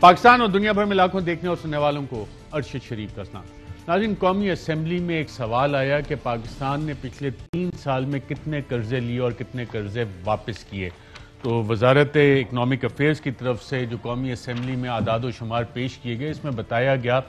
पाकिस्तान और दुनिया भर में लाखों देखने और सुनने वालों को अरशद शरीफ का सलाम। नाज़रीन, कौमी असम्बली में एक सवाल आया कि पाकिस्तान ने पिछले 3 साल में कितने कर्जे लिए और कितने कर्जे वापस किए। तो वजारत इकनॉमिक अफेयर्स की तरफ से जो कौमी असम्बली में आदाद व शुमार पेश किए गए, इसमें बताया गया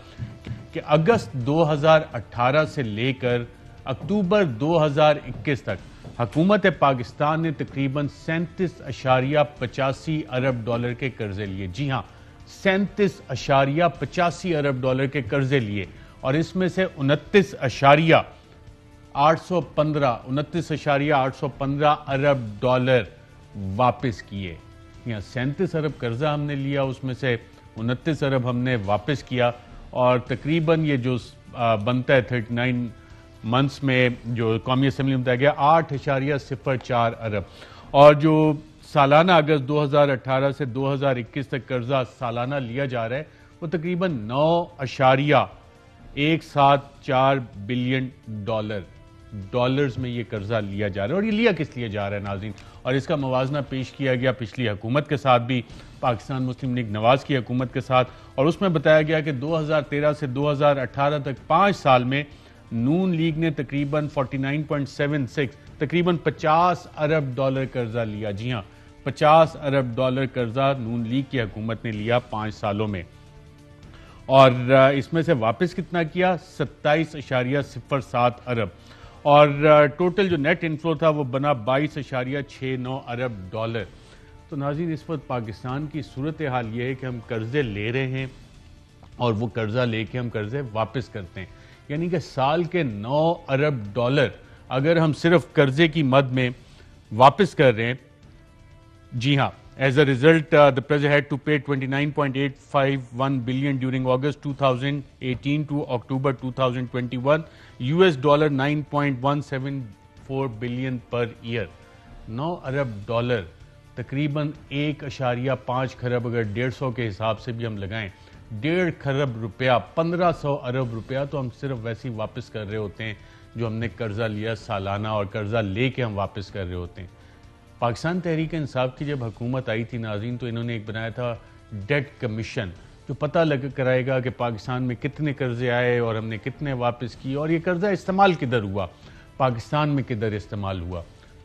कि अगस्त 2018 से लेकर अक्टूबर 2021 तक हुकूमत पाकिस्तान ने तकरीबन 37.85 अरब डॉलर के कर्जे लिए। जी हाँ, 37.85 अरब डॉलर के कर्जे लिए और इसमें से 29.815 अरब डॉलर वापस किए। यहाँ 37 अरब कर्जा हमने लिया, उसमें से 29 अरब हमने वापस किया और तकरीबन ये जो बनता है 39 मंथ्स में जो कौमी असम्बली में बताया गया 8.04 अरब। और जो सालाना अगस्त 2018 से 2021 तक कर्जा सालाना लिया जा रहा है वो तकरीबन 9.174 बिलियन डॉलर्स में ये कर्जा लिया जा रहा है। और ये लिया किस लिए जा रहा है नाज़रीन, और इसका मवाजना पेश किया गया पिछली हुकूमत के साथ भी, पाकिस्तान मुस्लिम लीग नवाज की हुकूमत के साथ, और उसमें बताया गया कि 2013 से 2018 तक 5 साल में नून लीग ने तकरीबन 49.76 तकरीबन 50 अरब डॉलर कर्जा लिया। जी हाँ, 50 अरब डॉलर कर्जा नून लीग की हुकूमत ने लिया 5 सालों में, और इसमें से वापस कितना किया, 27.07 अरब। और टोटल जो नेट इनफ्लो था वो बना 22.69 अरब डॉलर। तो नाज़रीन, इस वक्त पाकिस्तान की सूरत हाल ये है कि हम कर्जे ले रहे हैं और वो कर्जा लेके हम कर्जे वापस करते हैं, यानी कि साल के 9 अरब डॉलर अगर हम सिर्फ कर्जे की मद में वापस कर रहे हैं। जी हाँ, as a result the president had to pay 29.851 billion during August 2018 to October 2021, $9.174 billion per year. 9 अरब डॉलर तकरीबन 1.5 खरब, अगर 150 के हिसाब से भी हम लगाएं 1.5 खरब रुपया, 1500 अरब रुपया तो हम सिर्फ वैसे ही वापस कर रहे होते हैं जो हमने कर्जा लिया सालाना, और कर्जा लेके हम वापस कर रहे होते हैं। पाकिस्तान तहरीक इंसाफ की जब हुकूमत आई थी नाज़रीन, तो इन्होंने एक बनाया था डेट कमीशन, जो पता लग कराएगा कि पाकिस्तान में कितने कर्जे आए और हमने कितने वापस किए और ये कर्जा इस्तेमाल किधर हुआ, पाकिस्तान में किधर इस्तेमाल हुआ।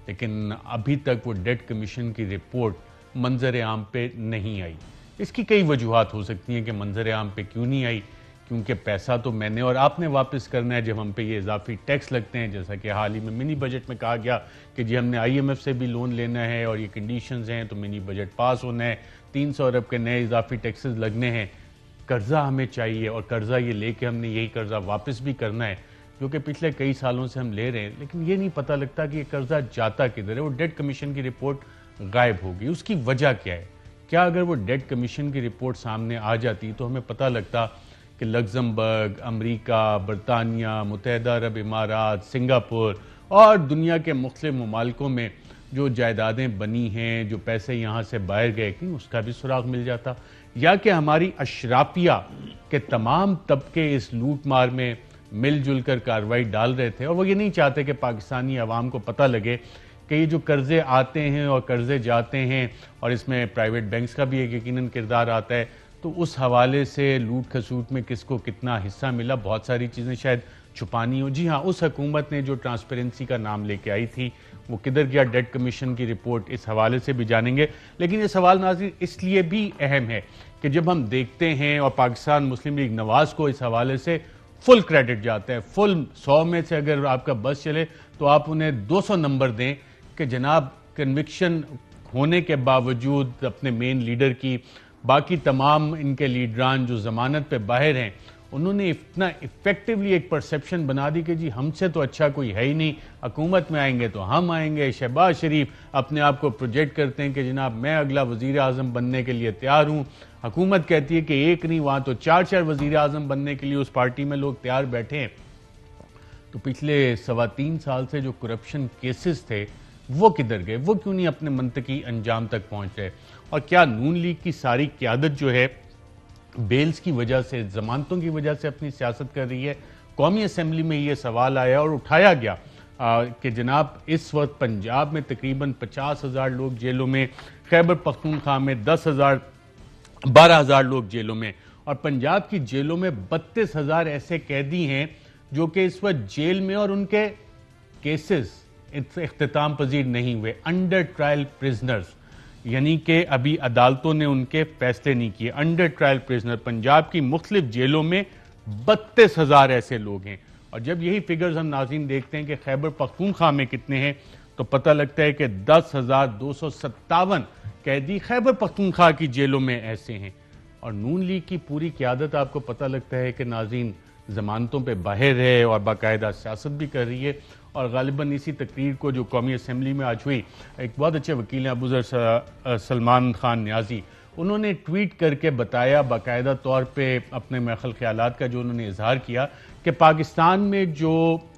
लेकिन अभी तक वो डेट कमीशन की रिपोर्ट मंजर आम पे नहीं आई। इसकी कई वजूहात हो सकती हैं कि मंजर आम पे क्यों नहीं आई, क्योंकि पैसा तो मैंने और आपने वापस करना है जब हम पे ये इजाफी टैक्स लगते हैं। जैसा कि हाल ही में मिनी बजट में कहा गया कि जी हमने IMF से भी लोन लेना है और ये कंडीशंस हैं, तो मिनी बजट पास होना है, 300 अरब के नए इजाफी टैक्सेस लगने हैं, कर्जा हमें चाहिए और कर्जा ये लेके हमने यही कर्जा वापस भी करना है जो कि पिछले कई सालों से हम ले रहे हैं। लेकिन ये नहीं पता लगता कि ये कर्जा जाता किधर है। वो डेट कमीशन की रिपोर्ट गायब हो गई, उसकी वजह क्या है? क्या अगर वो डेट कमीशन की रिपोर्ट सामने आ जाती तो हमें पता लगता कि लग्जमबर्ग, अमेरिका, बरतानिया, मुत्तहिदा अरब इमारात, सिंगापुर और दुनिया के मुख्तलिफ ममालिकों में जो जायदादें बनी हैं, जो पैसे यहाँ से बाहर गए, कि उसका भी सुराग मिल जाता, या कि हमारी अशराफिया के तमाम तबके इस लूट मार में मिलजुल कर कार्रवाई डाल रहे थे और वो ये नहीं चाहते कि पाकिस्तानी अवाम को पता लगे कि ये जो कर्जे आते हैं और कर्जे जाते हैं, और इसमें प्राइवेट बैंक्स का भी एक यकीनन किरदार आता है, तो उस हवाले से लूट खसूट में किसको कितना हिस्सा मिला, बहुत सारी चीज़ें शायद छुपानी हो। जी हाँ, उस हुकूमत ने जो ट्रांसपेरेंसी का नाम लेके आई थी वो किधर गया, डेट कमीशन की रिपोर्ट, इस हवाले से भी जानेंगे। लेकिन ये सवाल नाज़रीन इसलिए भी अहम है कि जब हम देखते हैं, और पाकिस्तान मुस्लिम लीग नवाज को इस हवाले से फुल क्रेडिट जाता है, फुल 100 में से अगर आपका बस चले तो आप उन्हें 200 नंबर दें कि जनाब कन्विक्शन होने के बावजूद अपने मेन लीडर की, बाकी तमाम इनके लीडरान जो जमानत पे बाहर हैं, उन्होंने इतना इफेक्टिवली एक परसेप्शन बना दी कि जी हमसे तो अच्छा कोई है ही नहीं, हुकूमत में आएंगे तो हम आएंगे। शहबाज शरीफ अपने आप को प्रोजेक्ट करते हैं कि जनाब मैं अगला वजीर आजम बनने के लिए तैयार हूँ। हुकूमत कहती है कि एक नहीं, वहाँ तो 4 वजीर आजम बनने के लिए उस पार्टी में लोग तैयार बैठे हैं। तो पिछले 3.25 साल से जो करप्शन केसेस थे वो किधर गए, वो क्यों नहीं अपने मंतकी अंजाम तक पहुँच रहे? और क्या नून लीग की सारी क़यादत जो है बेल्स की वजह से, जमानतों की वजह से अपनी सियासत कर रही है? कौमी असम्बली में ये सवाल आया और उठाया गया कि जनाब इस वक्त पंजाब में तकरीबन 50,000 लोग जेलों में, खैबर पख्तूनख्वा में 10,000 12,000 लोग जेलों में, और पंजाब की जेलों में 32,000 ऐसे कैदी हैं जो कि इस वक्त जेल में और उनके केसेस इख्तिताम पजीर नहीं हुए, अंडर ट्रायल प्रिजनर्स, यानी कि अभी अदालतों ने उनके फैसले नहीं किए। अंडर ट्रायल प्रिजनर पंजाब की मुख्तलिफ जेलों में 32,000 ऐसे लोग हैं। और जब यही फिगर्स हम नाज़रीन देखते हैं कि खैबर पख्तूनख्वा में कितने हैं, तो पता लगता है कि 10,257 कैदी खैबर पख्तूनख्वा की जेलों में ऐसे हैं। और नून लीग की पूरी क़यादत आपको पता लगता है कि नाज़रीन जमानतों पे बाहर है और बाकायदा सियासत भी कर रही है। और गालिबन इसी तकरीर को जो कौमी असम्बली में आज हुई, एक बहुत अच्छे वकील हैं अबूजर सलमान खान न्याजी, उन्होंने ट्वीट करके बताया बाकायदा तौर पे अपने महल ख्यालात का जो उन्होंने इजहार किया कि पाकिस्तान में जो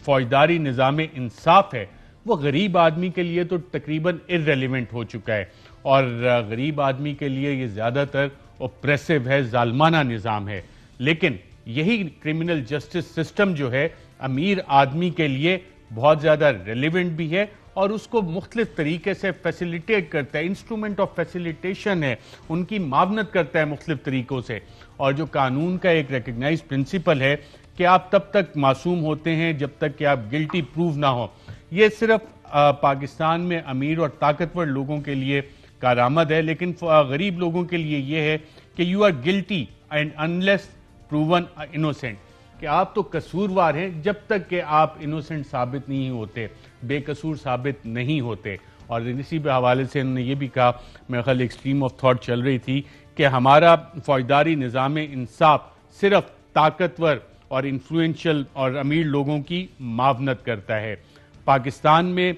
फौजदारी निज़ाम इंसाफ है वो गरीब आदमी के लिए तो तकरीबन इर्रेलिवेंट हो चुका है, और गरीब आदमी के लिए ये ज़्यादातर ओप्रेसिव है, जालमाना निज़ाम है। लेकिन यही क्रिमिनल जस्टिस सिस्टम जो है अमीर आदमी के लिए बहुत ज़्यादा रेलिवेंट भी है और उसको मुख्तलिफ तरीके से फैसिलिटेट करता है, इंस्ट्रूमेंट ऑफ फैसिलिटेशन है, उनकी मावनत करता है मुख्तलिफ तरीकों से। और जो कानून का एक रिकग्नाइज प्रिंसिपल है कि आप तब तक मासूम होते हैं जब तक कि आप गिल्टी प्रूव ना हो। ये सिर्फ पाकिस्तान में अमीर और ताकतवर लोगों के लिए कारआमद है, लेकिन गरीब लोगों के लिए यह है कि you are guilty and unless proven innocent, कि आप तो कसूरवार हैं जब तक कि आप इनोसेंट साबित नहीं होते, बेकसूर साबित नहीं होते। और इसी हवाले से उन्होंने ये भी कहा, मेरे ख्याल एक स्ट्रीम ऑफ थॉट चल रही थी कि हमारा फौजदारी निज़ाम इंसाफ सिर्फ ताकतवर और इन्फ्लुएंशियल और अमीर लोगों की मावनत करता है। पाकिस्तान में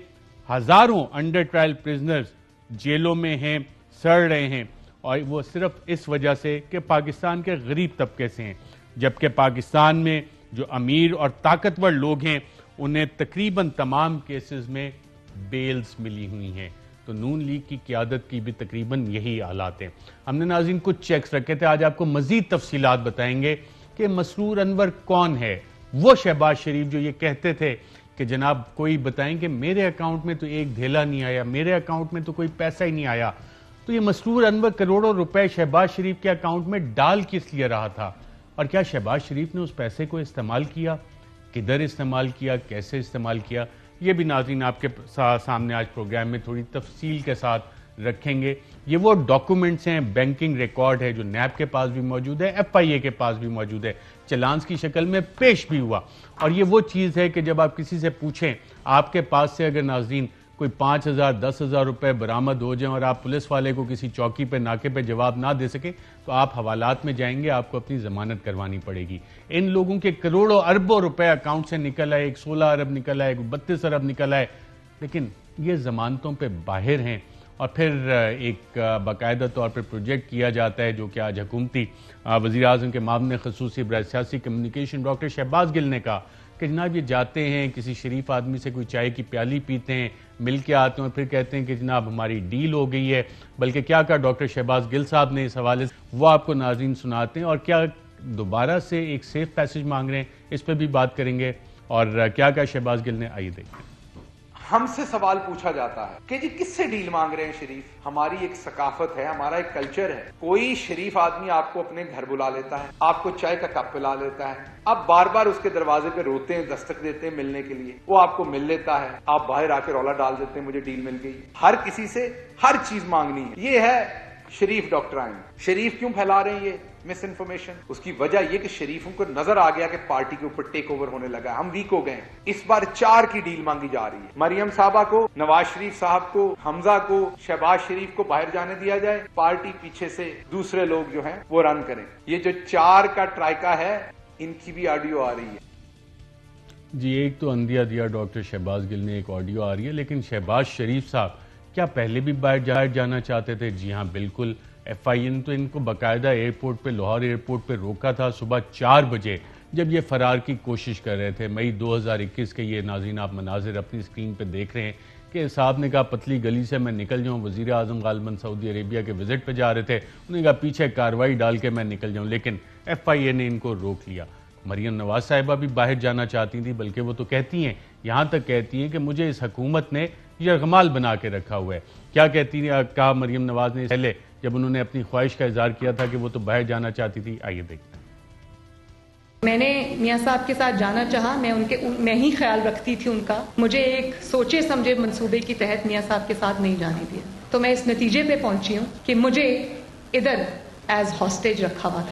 हज़ारों अंडर ट्रायल प्रिजनर्स जेलों में हैं, सड़ रहे हैं, और वो सिर्फ इस वजह से कि पाकिस्तान के गरीब तबके से हैं, जबकि पाकिस्तान में जो अमीर और ताकतवर लोग हैं उन्हें तकरीबन तमाम केसेस में बेल्स मिली हुई हैं। तो नून लीग की क़यादत की भी तकरीबन यही हालात हैं। हमने नाज़रीन कुछ चेक्स रखे थे, आज आपको मज़ीद तफसीलात बताएंगे कि मसरूर अनवर कौन है। वो शहबाज शरीफ जो ये कहते थे कि जनाब कोई बताएं कि मेरे अकाउंट में तो एक धेला नहीं आया, मेरे अकाउंट में तो कोई पैसा ही नहीं आया। तो ये मसरूर अनवर करोड़ों रुपए शहबाज शरीफ के अकाउंट में डाल किस लिए रहा था, और क्या शहबाज शरीफ ने उस पैसे को इस्तेमाल किया, किधर इस्तेमाल किया, कैसे इस्तेमाल किया, ये भी नाज़रीन आपके सामने आज प्रोग्राम में थोड़ी तफसील के साथ रखेंगे। ये वो डॉक्यूमेंट्स हैं, बैंकिंग रिकॉर्ड है जो नैब के पास भी मौजूद है, FIA के पास भी मौजूद है, चलान्स की शक्ल में पेश भी हुआ। और ये वो चीज़ है कि जब आप किसी से पूछें, आपके पास से अगर नाज़रीन कोई 5,000 10,000 रुपए बरामद हो जाएं और आप पुलिस वाले को किसी चौकी पे नाके पे जवाब ना दे सके, तो आप हवालात में जाएंगे, आपको अपनी जमानत करवानी पड़ेगी। इन लोगों के करोड़ों अरबों रुपए अकाउंट से निकल आए, एक 16 अरब निकल आए, 32 अरब निकल आए, लेकिन ये जमानतों पर बाहर हैं। और फिर एक बाकायदा तौर पर प्रोजेक्ट किया जाता है जो कि आज हुकूमती वज़ीर आज़म के मामले खसूसी बराए सियासी कम्युनिकेशन डॉक्टर शहबाज गिल ने कहा कि जनाब ये जाते हैं किसी शरीफ आदमी से कोई चाय की प्याली पीते हैं, मिल के आते हैं और फिर कहते हैं कि जनाब हमारी डील हो गई है। बल्कि क्या कहा डॉक्टर शहबाज गिल साहब ने इस हवाले से, वो आपको नाज़रीन सुनाते हैं। और क्या दोबारा से एक सेफ पैसेज मांग रहे हैं, इस पर भी बात करेंगे। और क्या कहा शहबाज गिल ने, आइए देखिए। हमसे सवाल पूछा जाता है कि जी किससे डील मांग रहे हैं शरीफ। हमारी एक सकाफत है, हमारा एक कल्चर है, कोई शरीफ आदमी आपको अपने घर बुला लेता है, आपको चाय का कप पिला लेता है, आप बार बार उसके दरवाजे पे रोते हैं, दस्तक देते हैं मिलने के लिए, वो आपको मिल लेता है, आप बाहर आके रौला डाल देते हैं मुझे डील मिल गई। हर किसी से हर चीज मांगनी है, ये है शरीफ डॉक्टराइन। शरीफ क्यों फैला रहे हैं ये मिस इन्फॉर्मेशन? उसकी वजह यह कि शरीफों को नजर आ गया कि पार्टी के ऊपर टेक ओवर होने लगा, हम वीक हो गए। इस बार 4 की डील मांगी जा रही है, मरियम साहबा को, नवाज शरीफ साहब को, हमजा को, शहबाज शरीफ को बाहर जाने दिया जाए, पार्टी पीछे से दूसरे लोग जो हैं वो रन करें। ये जो 4 का ट्राइका है, इनकी भी ऑडियो आ रही है जी। एक तो अंदिया दिया डॉक्टर शहबाज गिल ने, एक ऑडियो आ रही है। लेकिन शहबाज शरीफ साहब क्या पहले भी बाहर जाना चाहते थे? जी हाँ, बिल्कुल। FIA ने तो इनको बाकायदा एयरपोर्ट पे, लाहौर एयरपोर्ट पे रोका था सुबह 4 बजे, जब ये फरार की कोशिश कर रहे थे। मई 2021 के ये नाज़रीन आप मनाजिर अपनी स्क्रीन पे देख रहे हैं कि साहब ने कहा पतली गली से मैं निकल जाऊं। वज़ीर आज़म गालिबन सऊदी अरेबिया के विजिट पे जा रहे थे, उन्होंने कहा पीछे कार्रवाई डाल के मैं निकल जाऊं, लेकिन FIA ने इनको रोक लिया। मरियम नवाज साहिबा भी बाहर जाना चाहती थी, बल्कि वो तो कहती हैं, यहाँ तक कहती हैं कि मुझे इस हुकूमत ने यरगमाल बना के रखा हुआ है। क्या कहती है, कहा मरियम नवाज ने पहले जब उन्होंने अपनी ख्वाहिश का इजहार किया था कि वो तो बाहर जाना चाहती थी। आइए देखते हैं। मैंने मियाँ साहब के साथ जाना चाहा, मैं ही ख्याल रखती थी उनका। मुझे एक सोचे समझे मंसूबे के तहत मियाँ साहब के साथ नहीं जाने दिया, तो मैं इस नतीजे पे पहुंची हूँ कि मुझे इधर एज हॉस्टेज रखा हुआ था।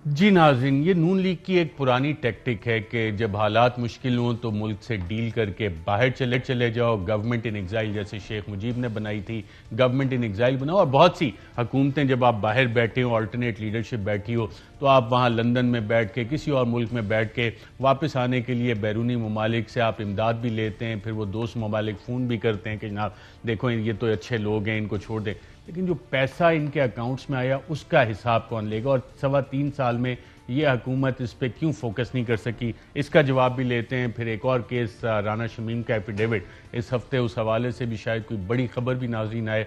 जी नाज़रीन, ये नून लीग की एक पुरानी टैक्टिक है कि जब हालात मुश्किल हों तो मुल्क से डील करके बाहर चले जाओ। गवर्नमेंट इन एग्जाइल जैसे शेख मुजीब ने बनाई थी, गवर्नमेंट इन एग्जाइल बनाओ, और बहुत सी हुकूमतें जब आप बाहर बैठे हो, अल्टरनेट लीडरशिप बैठी हो, तो आप वहाँ लंदन में बैठ के, किसी और मुल्क में बैठ के वापस आने के लिए बैरूनी ममालिक से आप इमदाद भी लेते हैं। फिर वो दोस्त ममालिक फ़ोन भी करते हैं कि जनाब देखो ये तो अच्छे लोग हैं, इनको छोड़ दें। लेकिन जो पैसा इनके अकाउंट्स में आया उसका हिसाब कौन लेगा? और 3.25 साल में ये हुकूमत इस पर क्यों फोकस नहीं कर सकी, इसका जवाब भी लेते हैं। फिर एक और केस राना शमीम का एफिडेविट, इस हफ्ते उस हवाले से भी शायद कोई बड़ी खबर भी नाज़रीन आए,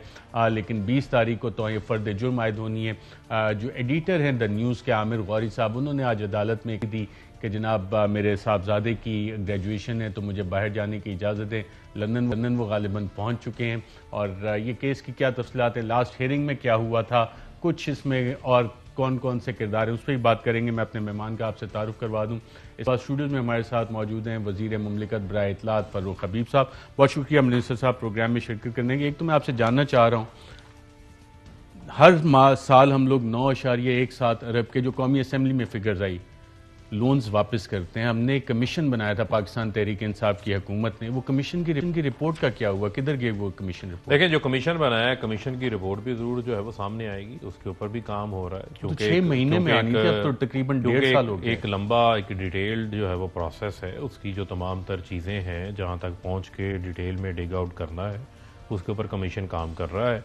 लेकिन 20 तारीख को तो ये फ़र्द जुर्म आयद होनी है। जो एडिटर हैं द न्यूज़ के आमिर गौरी साहब, उन्होंने आज अदालत में दी कि जनाब मेरे साहबजादे की ग्रेजुएशन है तो मुझे बाहर जाने की इजाज़त है। लंदन वो गालिबन पहुंच चुके हैं। और ये केस की क्या तफसीलात है, लास्ट हियरिंग में क्या हुआ था, कुछ इसमें और कौन कौन से किरदार हैं, उस पर ही बात करेंगे। मैं अपने मेहमान का आपसे तारुफ करवा दूँ। इस बार स्टूडियो में हमारे साथ मौजूद हैं वज़ीर मुमलिकत बराए इत्तलात फ़ारूक हबीब साहब। बहुत शुक्रिया मिनिस्टर साहब प्रोग्राम में शिरकत करने के। एक तो मैं आपसे जानना चाह रहा हूँ, हर साल हम लोग 9.17 अरब के जो कौमी असम्बली में फिगर्स आई लोन्स वापस करते हैं। हमने एक कमीशन बनाया था पाकिस्तान तहरीक इंसाफ की हुकूमत ने, वो कमीशन की रिपोर्ट का क्या हुआ, किधर गई वो कमीशन रिपोर्ट? देखिए, जो कमीशन बनाया है, कमीशन की रिपोर्ट भी जरूर जो है वो सामने आएगी, उसके ऊपर भी काम हो रहा है। क्योंकि 6 महीने में आनी थी, अब तो तकरीबन 1.5 साल हो गए। एक लंबा एक डिटेल्ड जो है वो प्रोसेस है, उसकी जो तमाम तर चीज़ें हैं जहाँ तक पहुँच के डिटेल में डिग आउट करना है, उसके ऊपर कमीशन काम कर रहा है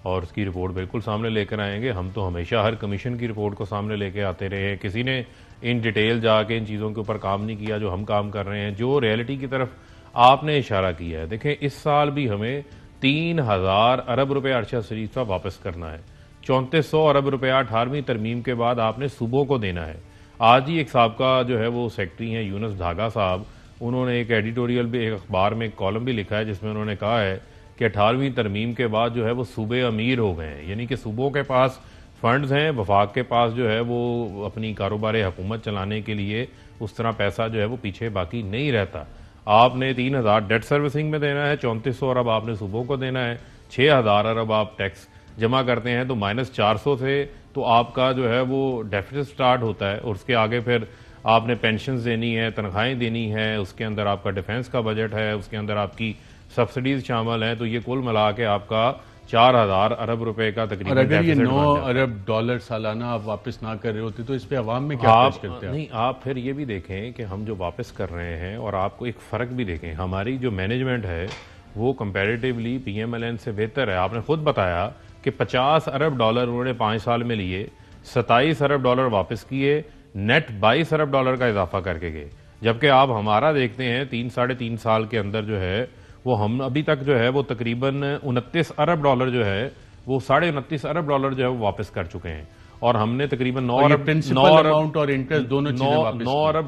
और उसकी रिपोर्ट बिल्कुल सामने लेकर आएंगे। हम तो हमेशा हर कमीशन की रिपोर्ट को सामने लेके आते रहे हैं, किसी ने इन डिटेल जाके इन चीज़ों के ऊपर काम नहीं किया जो हम काम कर रहे हैं, जो रियलिटी की तरफ आपने इशारा किया है। देखें, इस साल भी हमें 3000 अरब रुपये अरशद शरीफ का वापस करना है। 3400 अरब रुपया 18वीं तरमीम के बाद आपने सूबों को देना है। आज ही एक साहब जो है वो सेक्रेटरी हैं यूनुस धागा साहब, उन्होंने एक एडिटोरियल भी, एक अखबार में एक कॉलम भी लिखा है जिसमें उन्होंने कहा है कि 18वीं तरमीम के बाद जो है वो सूबे अमीर हो गए हैं, यानी कि सूबों के पास फंड्स हैं, वफाक के पास जो है वो अपनी कारोबार हुकूमत चलाने के लिए उस तरह पैसा जो है वो पीछे बाकी नहीं रहता। आपने 3000 डेट सर्विसिंग में देना है, 3400 अरब आपने सूबों को देना है, 6000 अरब आप टैक्स जमा करते हैं, तो -400 से तो आपका जो है वो डेफिसिट स्टार्ट होता है। और उसके आगे फिर आपने पेंशन देनी है, तनख्वाहें देनी है, उसके अंदर आपका डिफेंस का बजट है, उसके अंदर आपकी सब्सिडीज शामिल हैं, तो ये कुल मिला के आपका 4000 अरब रुपए का तकरीबन। और अगर ये 9 अरब डॉलर सालाना आप वापस ना कर रहे होते तो इस पे अवाम में क्या खर्च करते हैं? नहीं, आप फिर ये भी देखें कि हम जो वापस कर रहे हैं, और आपको एक फ़र्क भी देखें, हमारी जो मैनेजमेंट है वो कंपैरेटिवली PMLN से बेहतर है। आपने खुद बताया कि 50 अरब डॉलर उन्होंने 5 साल में लिए, 27 अरब डॉलर वापस किए, नेट 22 अरब डॉलर का इजाफा करके गए। जबकि आप हमारा देखते हैं 3-3.5 साल के अंदर जो है वो हम अभी तक जो है वो तकरीबन 29 अरब डॉलर जो है वो 29.5 अरब डॉलर जो है वो वापस कर चुके हैं। और हमने तकरीबन 9 अरब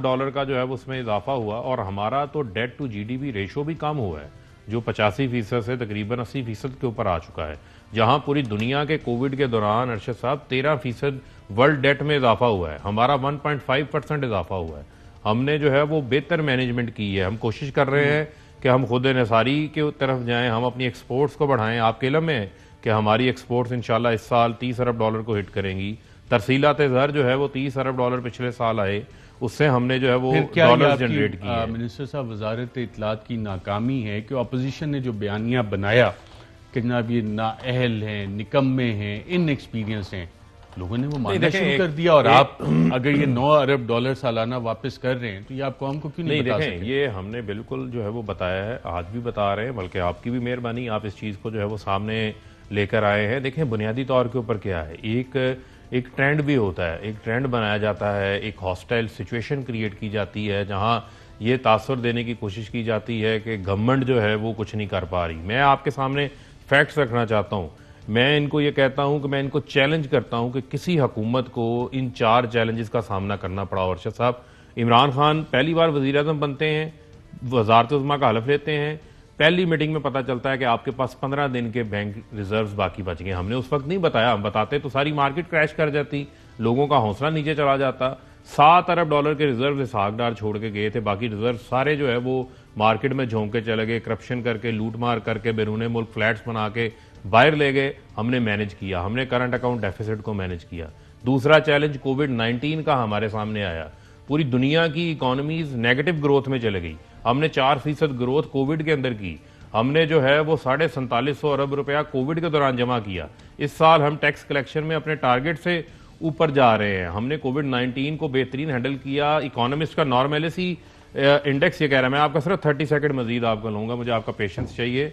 डॉलर का जो है वो उसमें इजाफा हुआ। और हमारा तो डेट टू GDP रेशो भी कम हुआ है, जो 85% से तकरीबन 80% के ऊपर आ चुका है। जहां पूरी दुनिया के कोविड के दौरान अरशद साहब 13% वर्ल्ड डेट में इजाफा हुआ है, हमारा 1.5% इजाफा हुआ है। हमने जो है वो बेहतर मैनेजमेंट की है। हम कोशिश कर रहे हैं कि हम खुद नसारी के तरफ जाएं, हम अपनी एक्सपोर्ट्स को बढ़ाएं। आपके इल्म में है कि हमारी एक्सपोर्ट्स इंशाल्लाह इस साल 30 अरब डॉलर को हिट करेंगी। तरसीलात ज़र जो है वो 30 अरब डॉलर पिछले साल आए, उससे हमने जो है वो डॉलर जनरेट किए। मिनिस्टर साहब, वजारत इत्तलात की नाकामी है कि अपोजिशन ने जो बयानिया बनाया कि जनाब ये नाअहल हैं, निकम्मे हैं, इनएक्सपीरियंस हैं, लोगों ने वो मानना शुरू कर दिया। और आप अगर ये 9 अरब डॉलर सालाना वापस कर रहे हैं तो ये आप कौम को क्यों नहीं बता सकते? ये हमने बिल्कुल जो है वो बताया है, आज भी बता रहे हैं, बल्कि आपकी भी मेहरबानी, आप इस चीज़ को जो है वो सामने लेकर आए हैं। देखें, बुनियादी तौर के ऊपर क्या है, एक ट्रेंड भी होता है, एक ट्रेंड बनाया जाता है, एक हॉस्टाइल सिचुएशन क्रिएट की जाती है जहाँ ये तासुर देने की कोशिश की जाती है कि गवर्नमेंट जो है वो कुछ नहीं कर पा रही। मैं आपके सामने फैक्ट्स रखना चाहता हूँ। मैं इनको ये कहता हूं कि मैं इनको चैलेंज करता हूं कि किसी हुकूमत को इन 4 चैलेंजेस का सामना करना पड़ा। अरशद साहब, इमरान खान पहली बार वज़ीर आज़म बनते हैं, वज़ारत उज़्मा का हलफ लेते हैं, पहली मीटिंग में पता चलता है कि आपके पास 15 दिन के बैंक रिजर्व्स बाकी बच गए। हमने उस वक्त नहीं बताया, हम बताते तो सारी मार्केट क्रैश कर जाती, लोगों का हौसला नीचे चला जाता। 7 अरब डॉलर के रिजर्व सागदार छोड़ के गए थे, बाकी रिजर्व सारे जो है वो मार्केट में झोंक के चले गए, करप्शन करके, लूट मार करके, बैरून मुल्क फ्लैट्स बना के बाहर ले गए। हमने मैनेज किया, हमने करंट अकाउंट डेफिसिट को मैनेज किया। दूसरा चैलेंज कोविड-19 का हमारे सामने आया, पूरी दुनिया की इकोनॉमीज नेगेटिव ग्रोथ में चले गई। हमने 4% ग्रोथ कोविड के अंदर की। हमने जो है वो 4750 अरब रुपया कोविड के दौरान जमा किया। इस साल हम टैक्स कलेक्शन में अपने टारगेट से ऊपर जा रहे हैं। हमने कोविड-19 को बेहतरीन हैंडल किया। इकोनॉमिस्ट का नॉर्मेलिसी इंडेक्स ये कह रहा है, मैं आपका सिर्फ 30 सेकंड मजीद आपका लूंगा, मुझे आपका पेशेंस चाहिए।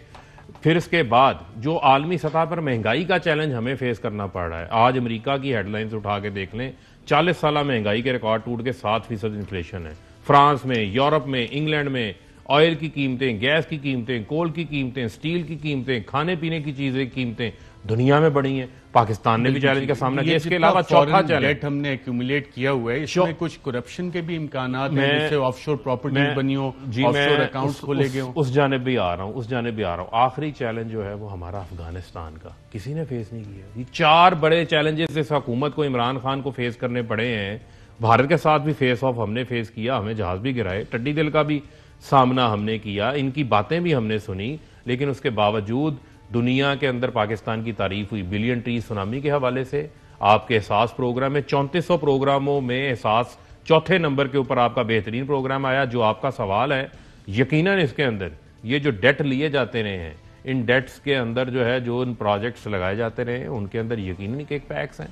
फिर इसके बाद जो आलमी सतह पर महंगाई का चैलेंज हमें फेस करना पड़ रहा है, आज अमेरिका की हेडलाइंस उठा के देख लें, 40 साल महंगाई के रिकॉर्ड टूट के 7% इन्फ्लेशन है। फ्रांस में, यूरोप में, इंग्लैंड में ऑयल की कीमतें, गैस की कीमतें, कोल की कीमतें, स्टील की कीमतें, खाने पीने की चीजें कीमतें दुनिया में बढ़ी हैं। पाकिस्तान ने भी चैलेंज का सामना किया। इसके अलावा चौथा चैलेंज हमने एक्यूमुलेट किया हुआ है, इसमें कुछ करप्शन के भी इम्कानात हैं, जैसे ऑफशोर प्रॉपर्टीज बनी हो, ऑफशोर अकाउंट्स खोले गए हो। उस जानिब भी आ रहा हूं। आखिरी चैलेंज जो है वो हमारा अफगानिस्तान का, किसी ने फेस नहीं किया। ये 4 बड़े चैलेंजेस इस हुकूमत को, इमरान खान को फेस करने पड़े हैं। भारत के साथ भी फेस ऑफ हमने फेस किया, हमें जहाज भी गिराए, टड्डी दिल का भी सामना हमने किया, इनकी बातें भी हमने सुनी, लेकिन उसके बावजूद दुनिया के अंदर पाकिस्तान की तारीफ हुई। बिलियन ट्री सुनामी के हवाले से आपके एहसास प्रोग्राम में 3400 प्रोग्रामों में एहसास चौथे नंबर के ऊपर आपका बेहतरीन प्रोग्राम आया। जो आपका सवाल है, यकीनन इसके अंदर ये जो डेट लिए जाते रहे हैं, इन डेट्स के अंदर जो है जो इन प्रोजेक्ट्स लगाए जाते रहे हैं, उनके अंदर यकीनन के एक पैक्स हैं।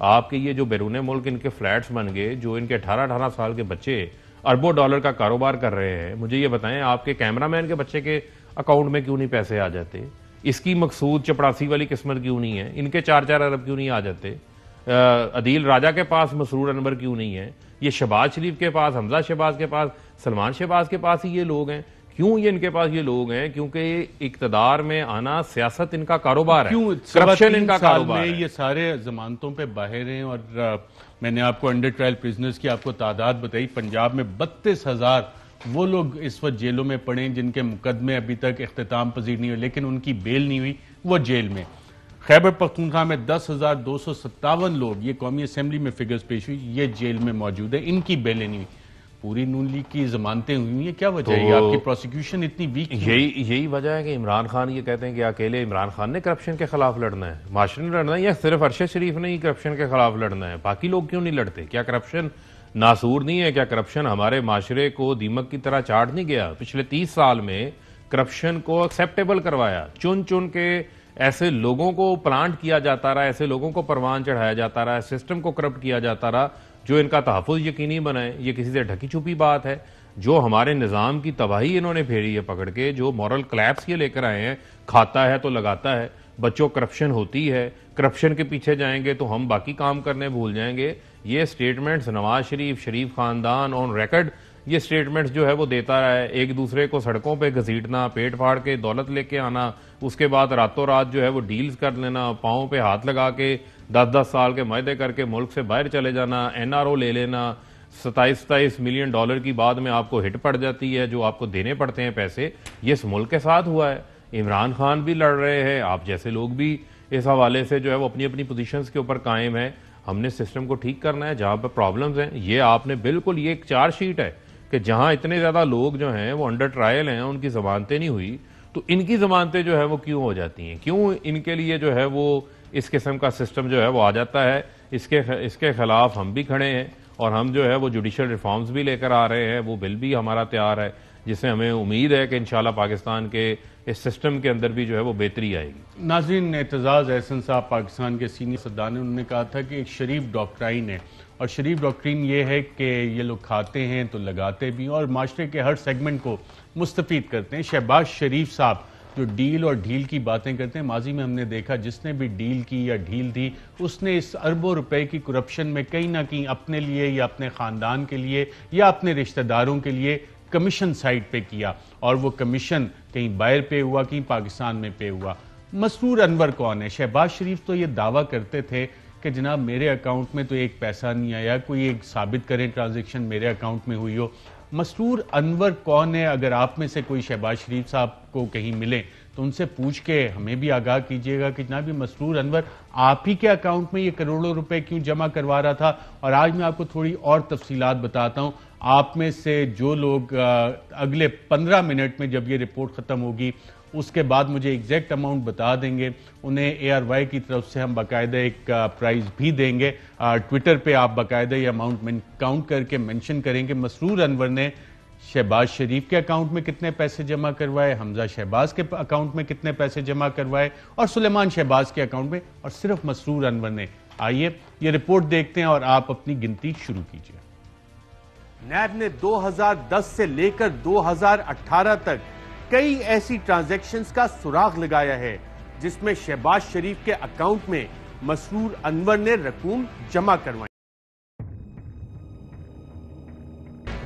आपके ये जो बैरून मुल्क इनके फ्लैट्स बन गए, जो इनके 18-18 साल के बच्चे अरबों डॉलर का कारोबार कर रहे हैं, मुझे ये बताएं आपके कैमरामैन के बच्चे के अकाउंट में क्यों नहीं पैसे आ जाते? इसकी मकसूद चपड़ासी वाली किस्मत क्यों नहीं है? इनके 4-4 अरब क्यों नहीं आ जाते? अदील राजा के पास मसरूर अनवर क्यों नहीं है? ये शहबाज शरीफ के पास, हमजा शहबाज के पास, सलमान शहबाज के पास ही ये लोग हैं। क्यों ये इनके पास ये लोग हैं? क्योंकि इक्तदार में आना सियासत इनका कारोबार है, करप्शन इनका कारोबार है। ये सारे जमानतों पे बाहर हैं। और मैंने आपको अंडर ट्रायल प्रिजनर्स की आपको तादाद बताई। पंजाब में 32,000 वो लोग इस वक्त जेलों में पड़े हैं जिनके मुकदमे अभी तक इख्तिताम पजीर नहीं हुए, लेकिन उनकी बेल नहीं हुई, वो जेल में। खैबर पख्तूनख्वा में 10,257 लोग, ये कौमी असेंबली में फिगर्स पेश हुई, ये जेल में मौजूद है, इनकी बेलें नहीं हुई। पूरी नून लीग की जमानतें हुई हैं, क्या वजह है? आपकी प्रोसिक्यूशन इतनी वीक? यही वजह है कि इमरान खान ये कहते हैं कि अकेले इमरान खान ने करप्शन के खिलाफ लड़ना है, माशरे ने लड़ना है, या सिर्फ अरशद शरीफ ने ही करप्शन के खिलाफ लड़ना है? बाकी लोग क्यों नहीं लड़ते? क्या करप्शन नासूर नहीं है? क्या करप्शन हमारे माशरे को दीमक की तरह चाट नहीं गया? पिछले 30 साल में करप्शन को एक्सेप्टेबल करवाया, चुन चुन के ऐसे लोगों को प्लांट किया जाता रहा, ऐसे लोगों को परवान चढ़ाया जाता रहा, सिस्टम को करप्ट किया जाता रहा जो इनका तहफ़्फ़ुज़ यकीनी बनाए। ये किसी से ढकी छुपी बात है। जो हमारे निज़ाम की तबाही इन्होंने फेरी है पकड़ के, जो मॉरल क्लैप्स ये लेकर आए हैं, खाता है तो लगाता है, बच्चों करप्शन होती है, करप्शन के पीछे जाएंगे तो हम बाकी काम करने भूल जाएंगे। ये स्टेटमेंट्स नवाज शरीफ, शरीफ खानदान ऑन रिकॉर्ड ये स्टेटमेंट्स जो है वो देता रहा है। एक दूसरे को सड़कों पे घसीटना, पेट फाड़ के दौलत लेके आना, उसके बाद रातों रात जो है वो डील्स कर लेना, पाँव पे हाथ लगा के 10-10 साल के मायदे करके मुल्क से बाहर चले जाना, NRO ले लेना, 27-27 मिलियन डॉलर की बाद में आपको हिट पड़ जाती है, जो आपको देने पड़ते हैं पैसे। ये इस मुल्क के साथ हुआ है। इमरान खान भी लड़ रहे हैं, आप जैसे लोग भी इस हवाले से जो है वो अपनी अपनी पोजीशंस के ऊपर कायम है। हमने सिस्टम को ठीक करना है जहां पर प्रॉब्लम्स हैं। ये आपने बिल्कुल, ये एक चार्जशीट है कि जहां इतने ज्यादा लोग जो हैं वो अंडर ट्रायल हैं, उनकी जमानतें नहीं हुई, तो इनकी जमानतें जो है वो क्यों हो जाती हैं? क्यों इनके लिए जो है वो इस किस्म का सिस्टम जो है वो आ जाता है? इसके खिलाफ हम भी खड़े हैं और हम जो है वो जुडिशल रिफॉर्म्स भी लेकर आ रहे हैं। वो बिल भी हमारा तैयार है, जिससे हमें उम्मीद है कि इंशाल्लाह पाकिस्तान के इस सिस्टम के अंदर भी जो है वो बेहतरी आएगी। नाज़रीन, एतजाज़ एहसन साहब पाकिस्तान के सीनियर सद्दान ने, उन्होंने कहा था कि एक शरीफ डॉक्ट्राइन है, और शरीफ डॉक्ट्रिन ये है कि ये लोग खाते हैं तो लगाते भी और माशरे के हर सेगमेंट को मुस्तफीद करते हैं। शहबाज शरीफ साहब जो डील और ढील की बातें करते हैं, माजी में हमने देखा जिसने भी डील की या ढील दी, उसने इस अरबों रुपए की करप्शन में कहीं ना कहीं अपने लिए या अपने ख़ानदान के लिए या अपने रिश्तेदारों के लिए कमीशन साइड पे किया, और वो कमीशन कहीं बाहर पे हुआ, कहीं पाकिस्तान में पे हुआ। मसरूर अनवर कौन है? शहबाज शरीफ तो ये दावा करते थे कि जनाब मेरे अकाउंट में तो एक पैसा नहीं आया, कोई एक साबित करें ट्रांजैक्शन मेरे अकाउंट में हुई हो। मसरूर अनवर कौन है? अगर आप में से कोई शहबाज शरीफ साहब को कहीं मिले तो उनसे पूछ के हमें भी आगाह कीजिएगा कि जनाब मसरूर अनवर आप ही के अकाउंट में ये करोड़ों रुपए क्यों जमा करवा रहा था। और आज मैं आपको थोड़ी और तफसीलात बताता हूं। आप में से जो लोग अगले 15 मिनट में जब ये रिपोर्ट खत्म होगी उसके बाद मुझे एग्जैक्ट अमाउंट बता देंगे, उन्हें ARY की तरफ से हम बाकायदा एक प्राइज भी देंगे। ट्विटर पे आप बाकायदा ये अमाउंट काउंट करके मेंशन करेंगे मसरूर अनवर ने शहबाज शरीफ के अकाउंट में कितने पैसे जमा करवाए, हमजा शहबाज के अकाउंट में कितने पैसे जमा करवाए और सुलेमान शहबाज के अकाउंट में, और सिर्फ मसरूर अनवर ने। आइए ये रिपोर्ट देखते हैं और आप अपनी गिनती शुरू कीजिए। नैब ने 2010 से लेकर 2018 तक कई ऐसी ट्रांजैक्शंस का सुराग लगाया है जिसमें शहबाज शरीफ के अकाउंट में मसरूर अनवर ने रकूम जमा करवाई।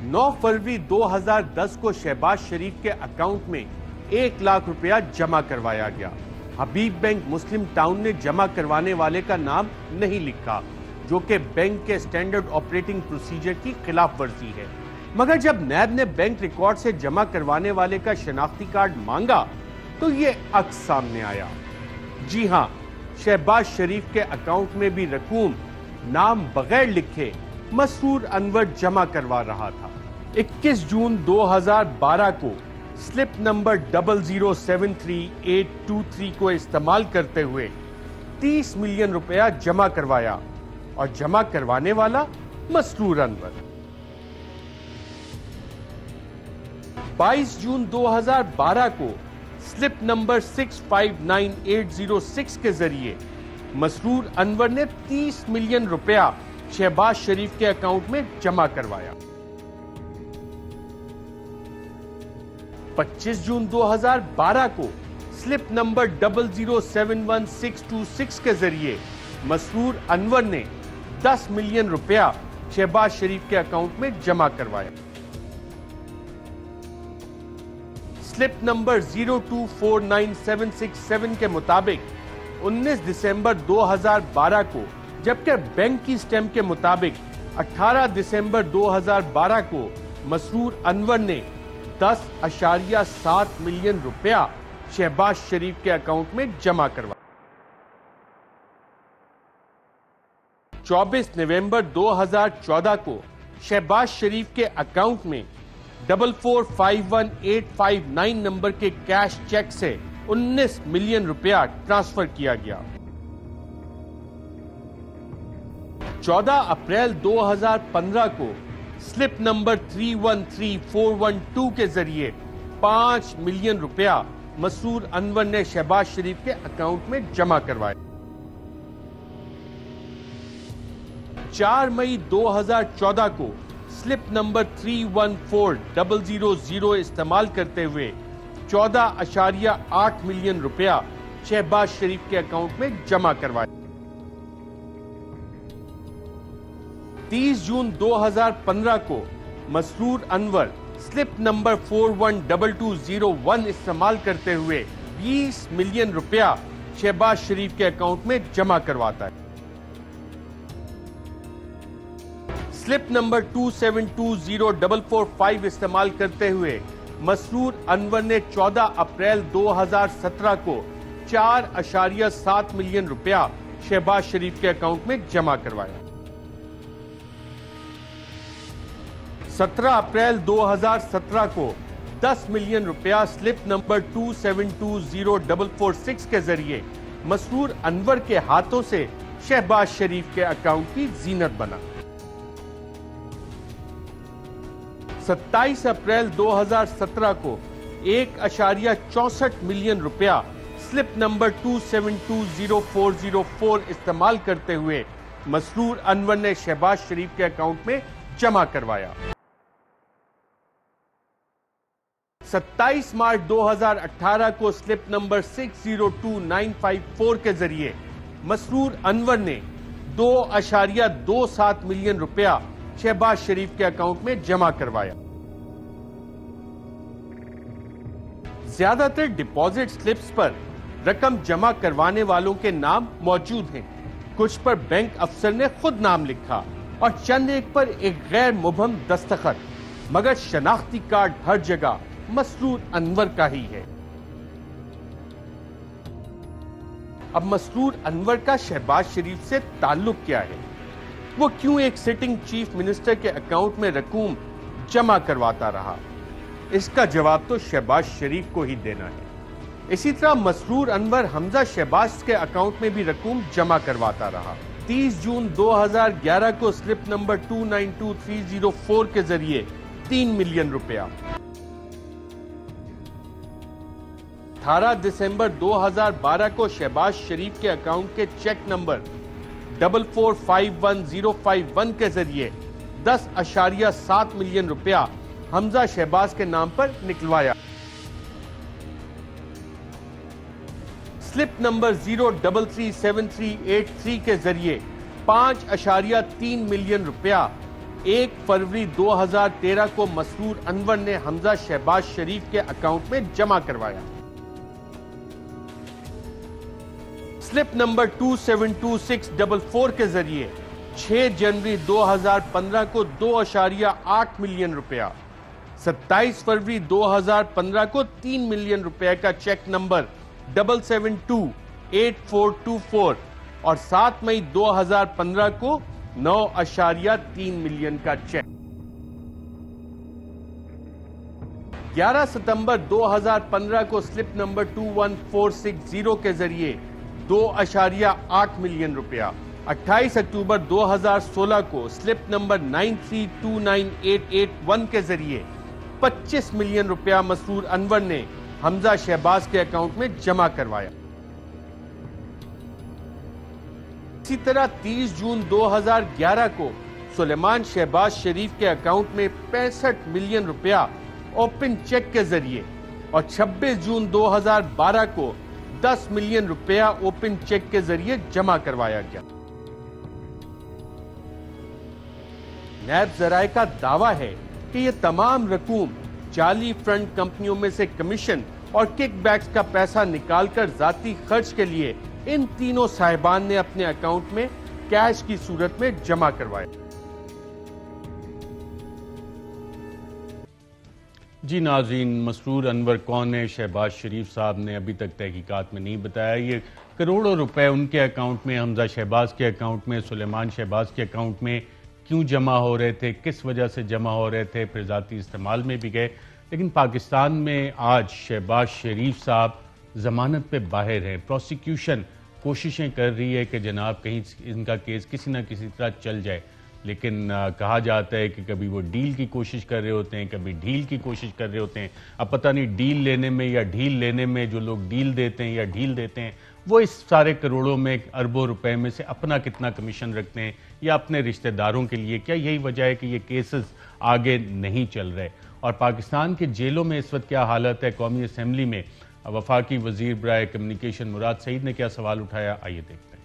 9 फरवरी 2010 को शहबाज शरीफ के अकाउंट में 1 लाख रुपया जमा करवाया गया। हबीब बैंक मुस्लिम टाउन ने जमा करवाने वाले का नाम नहीं लिखा, जो कि बैंक के स्टैंडर्ड ऑपरेटिंग प्रोसीजर की खिलाफ वर्जी है। मगर जब नैब ने बैंक रिकॉर्ड से जमा करवाने वाले का शनाख्ती कार्ड मांगा तो ये अक्स सामने आया। जी हां, शहबाज शरीफ के अकाउंट में भी रकूम नाम बगैर लिखे मसरूर अनवर जमा करवा रहा था। 21 जून 2012 को स्लिप नंबर 0073823 को इस्तेमाल करते हुए 30 मिलियन रुपया जमा करवाया और जमा करवाने वाला मसरूर अनवर। 22 जून 2012 को स्लिप नंबर 659806 के जरिए मसरूर अनवर ने 30 मिलियन रुपया शहबाज शरीफ के अकाउंट में जमा करवाया। 25 जून 2012 को स्लिप नंबर 0071626 के जरिए मसरूर अनवर ने 10 मिलियन रुपया शहबाज शरीफ के अकाउंट में जमा करवाया। स्लिप नंबर 0249767 के मुताबिक 19 दिसंबर 2012 को, जबकि बैंक की स्टैम्प के मुताबिक 18 दिसंबर 2012 को मसरूर अनवर ने 10.7 मिलियन रुपया शहबाज शरीफ के अकाउंट में जमा करवाया। 24 नवंबर 2014 को शहबाज शरीफ के अकाउंट में 4451,859 नंबर के कैश चेक से 19 मिलियन रुपया ट्रांसफर किया गया। 14 अप्रैल 2015 को स्लिप नंबर 313412 के जरिए 5 मिलियन रुपया मसरूर अनवर ने शहबाज शरीफ के अकाउंट में जमा करवाया। 4 मई 2014 को स्लिप नंबर 314000 इस्तेमाल करते हुए 14.8 मिलियन रुपया शहबाज शरीफ के अकाउंट में जमा करवाया। 30 जून 2015 को मसरूर अनवर स्लिप नंबर 412201 इस्तेमाल करते हुए 20 मिलियन रुपया शहबाज शरीफ के अकाउंट में जमा करवाता है। स्लिप नंबर 27204445 इस्तेमाल करते हुए मसरूर अनवर ने 14 अप्रैल 2017 को 4.7 मिलियन रुपया शहबाज शरीफ के अकाउंट में जमा करवाया। 17 अप्रैल 2017 को 10 मिलियन रुपया स्लिप नंबर 272046 के जरिए मसरूर अनवर के हाथों से शहबाज शरीफ के अकाउंट की जीनत बना। 27 अप्रैल 2017 को 1.64 मिलियन रुपया स्लिप नंबर 27204004 इस्तेमाल करते हुए मसरूर अनवर ने शहबाज शरीफ के अकाउंट में जमा करवाया। 27 मार्च 2018 को स्लिप नंबर 602954 के जरिए मसरूर अनवर ने 2.27 मिलियन रुपया शहबाज शरीफ के अकाउंट में जमा करवाया। ज्यादातर डिपॉजिट स्लिप्स पर रकम जमा करवाने वालों के नाम मौजूद हैं। कुछ पर बैंक अफसर ने खुद नाम लिखा और चंद एक पर एक गैर मुबहम दस्तखत। मगर शनाख्ती कार्ड हर जगह मसरूर अनवर का ही है। अब मसरूर अनवर का शहबाज शरीफ से ताल्लुक क्या है? वो क्यों एक सिटिंग चीफ मिनिस्टर के अकाउंट में रकूम जमा करवाता रहा? इसका जवाब तो शहबाज शरीफ को ही देना है। इसी तरह मसरूर अनवर हमजा शहबाज के अकाउंट में भी रकूम जमा करवाता रहा। 30 जून 2011 को स्लिप नंबर 292304 के जरिए 3 मिलियन रुपया, 18 दिसंबर 2012 को शहबाज शरीफ के अकाउंट के चेक नंबर 4451051 के जरिए 10.7 मिलियन रुपया हमजा शहबाज के नाम पर निकलवाया। स्लिप नंबर 0337383 के जरिए 5.3 मिलियन रुपया 1 फरवरी 2013 को मसरूर अनवर ने हमजा शहबाज शरीफ के अकाउंट में जमा करवाया। स्लिप नंबर 272644 के जरिए 6 जनवरी 2015 को 2.8 मिलियन रुपया, 27 फरवरी 2015 को 3 मिलियन रुपए का चेक नंबर 7728424 और 7 मई 2015 को 9.3 मिलियन का चेक। 11 सितंबर 2015 को स्लिप नंबर 21460 के जरिए 2.8 मिलियन रुपया, 28 अक्टूबर 2016 को स्लिप नंबर 9329881 के जरिए 25 मिलियन रुपया मसरूर अनवर ने हमजा शहबाज के अकाउंट में जमा करवाया। इसी तरह 30 जून 2011 को सुलेमान शहबाज शरीफ के अकाउंट में 65 मिलियन रुपया ओपन चेक के जरिए और 26 जून 2012 को 10 मिलियन रुपया ओपन चेक के जरिए जमा करवाया गया। नैब जराए का दावा है कि ये तमाम रकूम जाली फ्रंट कंपनियों में से कमीशन और किकबैक्स का पैसा निकालकर जाती खर्च के लिए इन तीनों साहिबान ने अपने अकाउंट में कैश की सूरत में जमा करवाया। जी नाज़रीन, मसरूर अनवर कौन है? शहबाज शरीफ साहब ने अभी तक तहकीकात में नहीं बताया। ये करोड़ों रुपए उनके अकाउंट में, हमजा शहबाज के अकाउंट में, सुलेमान शहबाज के अकाउंट में क्यों जमा हो रहे थे, किस वजह से जमा हो रहे थे, फिर ज़ाती इस्तेमाल में भी गए। लेकिन पाकिस्तान में आज शहबाज शरीफ साहब ज़मानत पे बाहर हैं। प्रोसिक्यूशन कोशिशें कर रही है कि जनाब कहीं इनका केस किसी न किसी तरह चल जाए, लेकिन कहा जाता है कि कभी वो डील की कोशिश कर रहे होते हैं, कभी ढील की कोशिश कर रहे होते हैं। अब पता नहीं डील लेने में या ढील लेने में जो लोग डील देते हैं या ढील देते हैं वो इस सारे करोड़ों में, अरबों रुपए में से अपना कितना कमीशन रखते हैं या अपने रिश्तेदारों के लिए। क्या यही वजह है कि ये केसेस आगे नहीं चल रहे? और पाकिस्तान के जेलों में इस वक्त क्या हालत है? कौमी असम्बली में वफाकी वजीर बराए कम्युनिकेशन मुराद सईद ने क्या सवाल उठाया, आइए देखते हैं।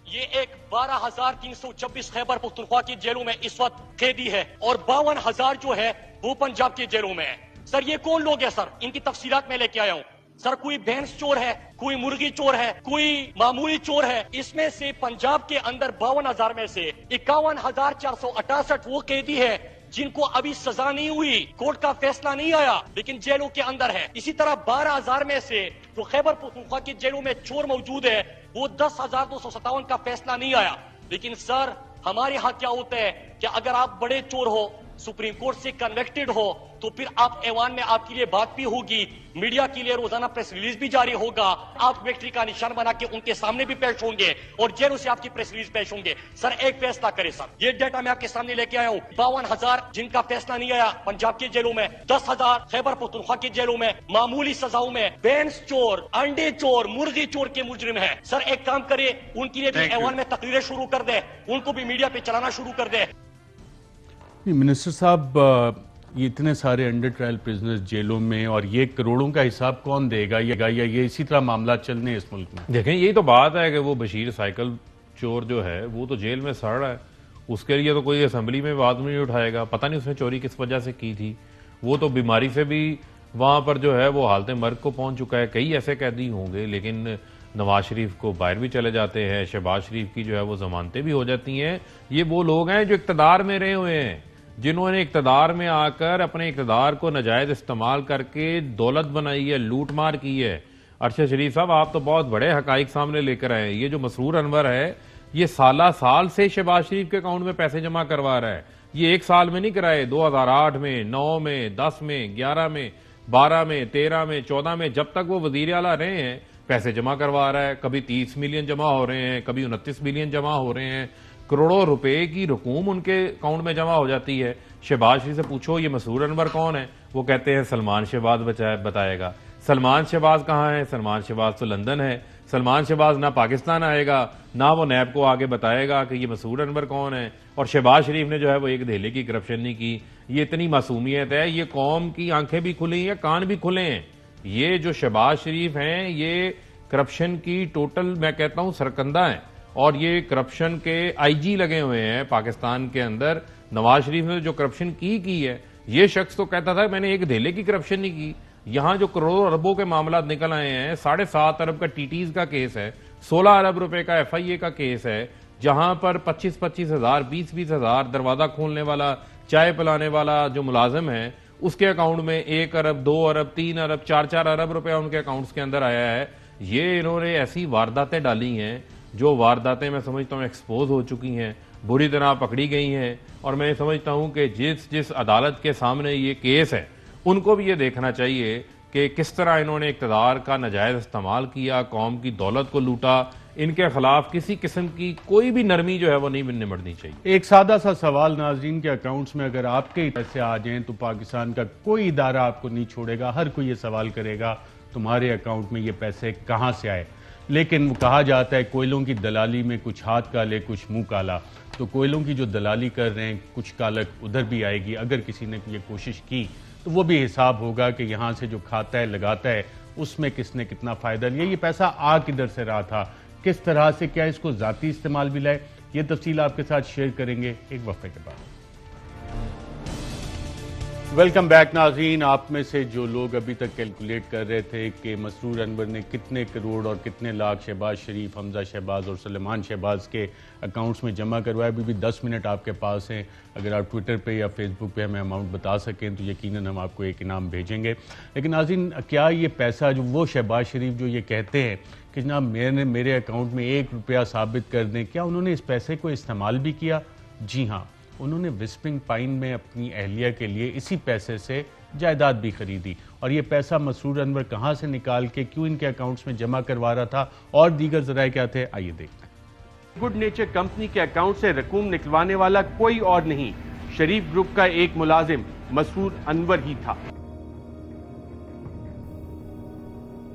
ये एक 12,326 खैबर पख्तूनख्वा की जेलों में इस वक्त कैदी है और 52,000 जो है वो पंजाब की जेलों में है। सर ये कौन लोग हैं सर? इनकी तफसीलात में लेके आया हूँ। सर कोई भैंस चोर है, कोई मुर्गी चोर है, कोई मामूली चोर है। इसमें से पंजाब के अंदर 52,000 में से 51,468 वो कैदी है जिनको अभी सजा नहीं हुई, कोर्ट का फैसला नहीं आया, लेकिन जेलों के अंदर है। इसी तरह 12,000 में से जो खैबर पख्तूनख्वा की जेलों में चोर मौजूद है वो 10,257 का फैसला नहीं आया। लेकिन सर हमारे यहाँ क्या होता है कि अगर आप बड़े चोर हो, सुप्रीम कोर्ट से कन्वेक्टेड हो, तो फिर आप ऐवान में आपके लिए बात भी होगी, मीडिया के लिए रोजाना प्रेस रिलीज भी जारी होगा, आप विक्ट्री का निशान बना के उनके सामने भी पेश होंगे और जेलों से आपकी प्रेस रिलीज पेश होंगे। सर एक फैसला करे सर, ये डेटा मैं आपके सामने लेके आया हूँ। 52,000 जिनका फैसला नहीं आया पंजाब के जेलों में, 10,000 खैबर पख्तूनख्वा की जेलों में मामूली सजाओं में भैंस चोर, अंडे चोर, मुर्गी चोर के मुजरिम है। सर एक काम करे, उनके लिए भी ऐवान में तकरीरें शुरू कर दे, उनको भी मीडिया पे चलाना शुरू कर दे। मिनिस्टर साहब, ये इतने सारे अंडर ट्रायल प्रिजनर्स जेलों में और ये करोड़ों का हिसाब कौन देगा या ये इसी तरह मामला चलने इस मुल्क में? देखें, यही तो बात है कि वो बशीर साइकिल चोर जो है वो तो जेल में सड़ रहा है, उसके लिए तो कोई असेंबली में बात नहीं उठाएगा। पता नहीं उसने चोरी किस वजह से की थी, वो तो बीमारी से भी वहां पर जो है वो हालत मर्ग को पहुंच चुका है। कई ऐसे कैदी होंगे, लेकिन नवाज शरीफ को बाहर भी चले जाते हैं, शहबाज शरीफ की जो है वो जमानतें भी हो जाती हैं। ये वो लोग हैं जो इक्तदार में रहे हुए हैं, जिन्होंने इक़्तिदार में आकर अपने इक़्तिदार को नाजायज इस्तेमाल करके दौलत बनाई है, लूटमार की है। अरशद शरीफ साहब, आप तो बहुत बड़े हकाइक सामने लेकर आए हैं। ये जो मसरूर अनवर है, ये साल से शहबाज शरीफ के अकाउंट में पैसे जमा करवा रहा है। ये एक साल में नहीं कराए, 2008 में, 9 में, 10 में, 11 में, 12 में, 13 में, 14 में, जब तक वो वजीर आला रहे हैं पैसे जमा करवा रहा है। कभी 30 मिलियन जमा हो रहे हैं, कभी 29 मिलियन जमा हो रहे हैं। करोड़ों रुपए की रकूम उनके अकाउंट में जमा हो जाती है। शहबाज शरीफ से पूछो ये मसरूर अनवर कौन है, वो कहते हैं सलमान शहबाज बताएगा। सलमान शहबाज कहाँ है? सलमान शहबाज तो लंदन है। सलमान शहबाज ना पाकिस्तान आएगा, ना वो नैब को आगे बताएगा कि ये मसरूर अनवर कौन है। और शहबाज शरीफ ने जो है वो एक धेले की करप्शन नहीं की। ये इतनी मासूमियत है, ये कौम की आंखें भी खुली हैं, कान भी खुले हैं। ये जो शहबाज शरीफ हैं, ये करप्शन की टोटल, मैं कहता हूं, सरकंदा है। और ये करप्शन के आईजी लगे हुए हैं पाकिस्तान के अंदर। नवाज शरीफ ने जो करप्शन की है, ये शख्स तो कहता था मैंने एक धेले की करप्शन नहीं की। यहां जो करोड़ों अरबों के मामला निकल आए हैं, 7.5 अरब का टीटीज का केस है, 16 अरब रुपए का FIA का केस है, जहां पर 25-25 हजार, 20-20 हजार दरवाजा खोलने वाला, चाय पिलाने वाला जो मुलाजिम है, उसके अकाउंट में 1 अरब, 2 अरब, 3 अरब, 4-4 अरब रुपया उनके अकाउंट्स के अंदर आया है। ये इन्होंने ऐसी वारदातें डाली हैं, जो वारदातें मैं समझता हूं एक्सपोज हो चुकी हैं, बुरी तरह पकड़ी गई हैं। और मैं समझता हूं कि जिस अदालत के सामने ये केस है, उनको भी ये देखना चाहिए कि किस तरह इन्होंने इक़्तिदार का नाजायज इस्तेमाल किया, कौम की दौलत को लूटा। इनके खिलाफ किसी किस्म की कोई भी नरमी जो है वो नहीं निमटनी चाहिए। एक सादा सा सवाल, नाज़रीन के अकाउंट्स में अगर आपके पैसे आ जाएं तो पाकिस्तान का कोई इदारा आपको नहीं छोड़ेगा। हर कोई ये सवाल करेगा तुम्हारे अकाउंट में ये पैसे कहां से आए। लेकिन वो कहा जाता है कोयलों की दलाली में कुछ हाथ काले कुछ मुंह काला। तो कोयलों की जो दलाली कर रहे हैं, कुछ कालक उधर भी आएगी। अगर किसी ने ये कोशिश की तो वो भी हिसाब होगा कि यहाँ से जो खाता है, लगाता है, उसमें किसने कितना फायदा लिया, ये पैसा आ किधर से रहा था, किस तरह से, क्या इसको जाती इस्तेमाल भी लाए। ये तफसील आपके साथ शेयर करेंगे एक वक्फे के बाद। वेलकम बैक नाज़रीन। आप में से जो लोग अभी तक कैलकुलेट कर रहे थे कि मसरूर अनवर ने कितने करोड़ और कितने लाख शहबाज शरीफ, हमजा शहबाज और सलमान शहबाज के अकाउंट्स में जमा करवाया, अभी भी 10 मिनट आपके पास हैं। अगर आप ट्विटर पे या फेसबुक पे हमें अमाउंट बता सकें तो यकीनन हम आपको एक इनाम भेजेंगे। लेकिन नाज़रीन, क्या ये पैसा जो वो शहबाज शरीफ जो ये कहते हैं कि जनाब मेरे अकाउंट में 1 रुपया साबित कर दें, क्या उन्होंने इस पैसे को इस्तेमाल भी किया? जी हाँ, उन्होंने विस्पिंग पाइन में अपनी अहलिया के लिए इसी पैसे से जायदाद भी खरीदी। और ये पैसा मसरूर अनवर कहां से निकाल के क्यों इनके अकाउंट्स में जमा करवा रहा था और दीगर जराए क्या थे, आइए देखते हैं। गुड नेचर कंपनी के अकाउंट से रकूम निकलवाने वाला कोई और नहीं, शरीफ ग्रुप का एक मुलाजिम मसरूर अनवर ही था।